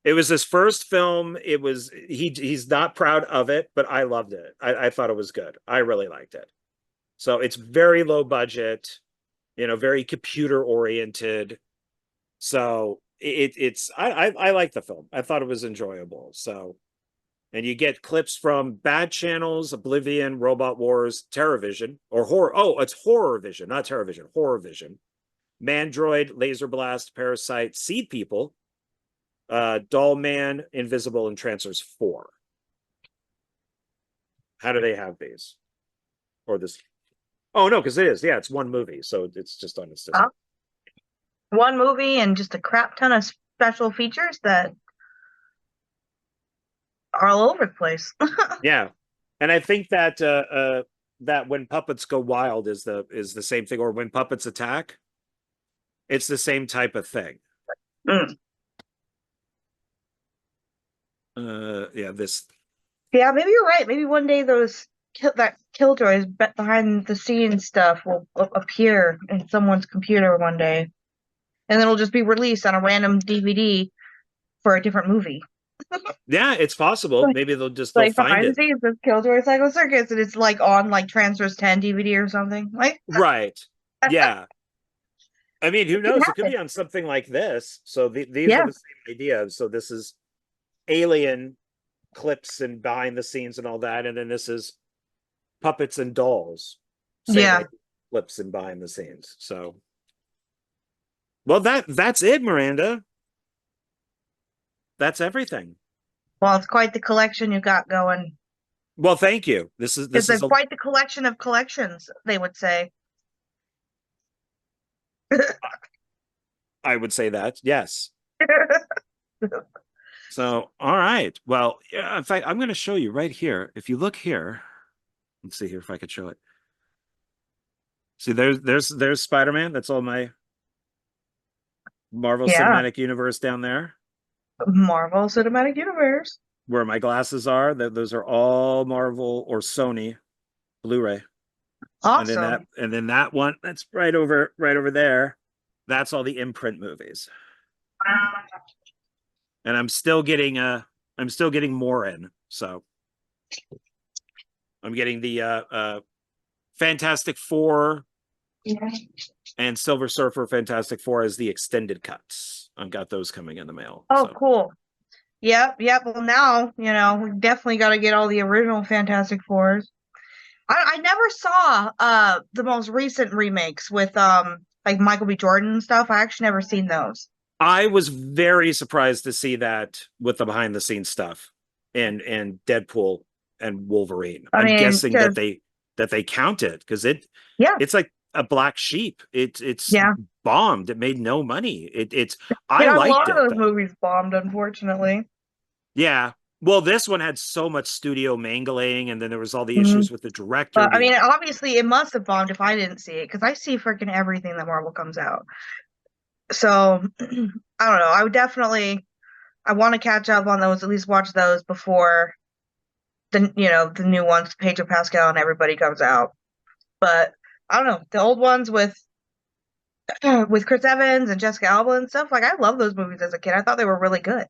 It was his first film. It was, he's not proud of it, but I loved it. I thought it was good. I really liked it. So it's very low budget, very computer oriented. So I like the film. I thought it was enjoyable. So, and you get clips from Bad Channels, Oblivion, Robot Wars, TerrorVision, or Horror. Oh, it's Horror Vision, not TerrorVision, Horror Vision. Mandroid, Laser Blast, Parasite, Seed People, Doll Man, Invisible, and Trancers 4. How do they have these? Or this? Oh, no, because it is. Yeah, it's one movie. So it's just on its disc. one movie and just a crap ton of special features that are all over the place. Yeah. And I think that that when puppets go wild is the same thing, or when puppets attack, it's the same type of thing. Mm. Yeah, this. Yeah, maybe you're right. Maybe one day that killjoys behind the scenes stuff will appear in someone's computer one day, and then it'll just be released on a random DVD for a different movie. Yeah, it's possible. Like, Maybe they'll like find behind the it. scenes of Killjoy Psycho Circus, and it's like on like Transfers 10 DVD or something. Like, Right. Yeah. I mean, who it could knows? It could happen. be on something like this. So these are Yeah, the same ideas. So this is alien clips and behind the scenes and all that, and then this is puppets and dolls. Same yeah. idea, clips and behind the scenes. So, well, that's it, Miranda. That's everything. Well, it's quite the collection you got going. Well, thank you. This is It's this is a quite the collection of collections, they would say. I would say that. Yes. So, all right. Well, yeah, in fact, I'm going to show you right here. If you look here, let's see here if I could show it. See, there's Spider-Man. That's all my Marvel Yeah, Cinematic Universe down there. Marvel Cinematic Universe. Where my glasses are, those are all Marvel or Sony Blu-ray. Awesome. And then that one that's right over there. That's all the imprint movies. And I'm still getting more in. So I'm getting the Fantastic Four Yeah. and Silver Surfer Fantastic Four as the extended cuts. I've got those coming in the mail. Oh, So cool. Yep, yep. Well, now, we definitely got to get all the original Fantastic Fours. I never saw the most recent remakes with like Michael B. Jordan and stuff. I actually never seen those. I was very surprised to see that with the behind the scenes stuff and Deadpool and Wolverine. I I'm mean, guessing because that they count it because yeah, it's like a black sheep. It's yeah, bombed. It made no money. It's I yeah. A liked lot of it those though. movies bombed, unfortunately. Yeah. Well, this one had so much studio mangling, and then there was all the Mhm. issues with the director But I being. mean, obviously, it must have bombed if I didn't see it because I see freaking everything that Marvel comes out. So I don't know. I want to catch up on those, at least watch those before the new ones, Pedro Pascal and everybody comes out. But I don't know, the old ones with Chris Evans and Jessica Alba and stuff. Like I love those movies as a kid. I thought they were really good.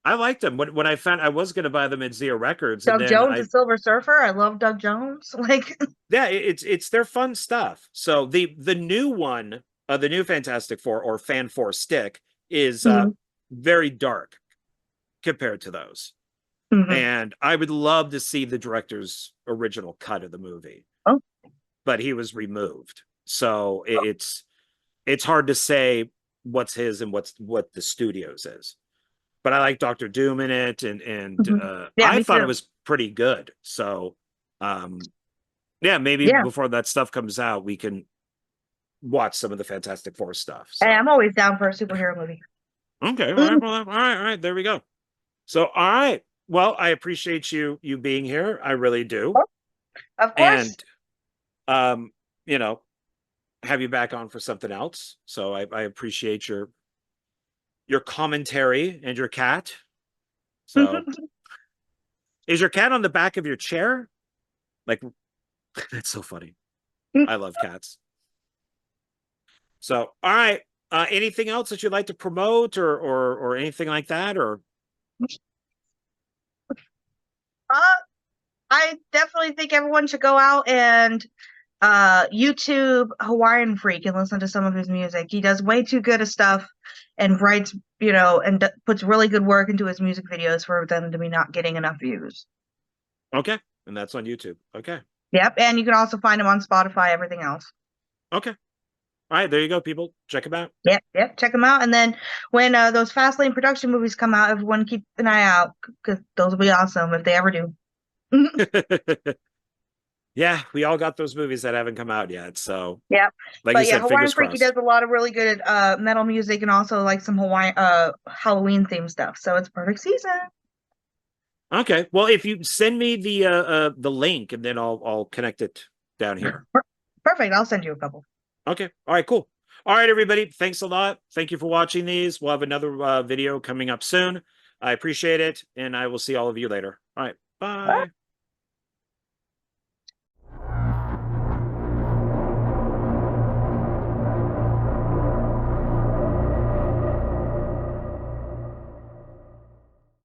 I liked them when I found I was going to buy them at Zia Records, and Doug then Jones, the Silver Surfer. I love Doug Jones. Like, yeah, it's their fun stuff. So the new one, the new Fantastic Four or Fan Four Stick is mm-hmm. very dark compared to those. And I would love to see the director's original cut of the movie, Oh, but he was removed. So it's hard to say what's his and what the studio's is. But I like Doctor Doom in it, and mhm. Yeah, I me thought it too. was pretty good. So yeah, maybe Yeah. before that stuff comes out, we can watch some of the Fantastic Four stuff. Hey, So I'm always down for a superhero movie. okay, Mm, all right, there we go. So all right, well, I appreciate you being here. I really do, of course. and um, you know, have you back on for something else. So I appreciate your commentary and your cat. So is your cat on the back of your chair? Like that's so funny. I love cats. So, all right. Anything else that you'd like to promote or anything like that? Or Uh, I definitely think everyone should go out and YouTube Hawaiian Freak and listen to some of his music. He does way too good of stuff and writes, and puts really good work into his music videos for them to be not getting enough views. okay, and that's on YouTube. Okay, Yep, and you can also find him on Spotify, everything else. okay. All right, there you go, people. Check them out. Yep, yep, check them out. And then when those Fast Lane production movies come out, everyone keep an eye out because those will be awesome if they ever do. Yeah, we all got those movies that haven't come out yet. So, Yeah. like you But yeah, said, Hawaiian fingers Freaky crossed. does a lot of really good metal music and also like some Hawaiian Halloween themed stuff. So it's perfect season. Okay. Well, if you send me the link and then I'll connect it down here. Perfect. I'll send you a couple. Okay. All right, cool. All right, everybody. Thanks a lot. Thank you for watching these. We'll have another video coming up soon. I appreciate it, and I will see all of you later. All right. Bye.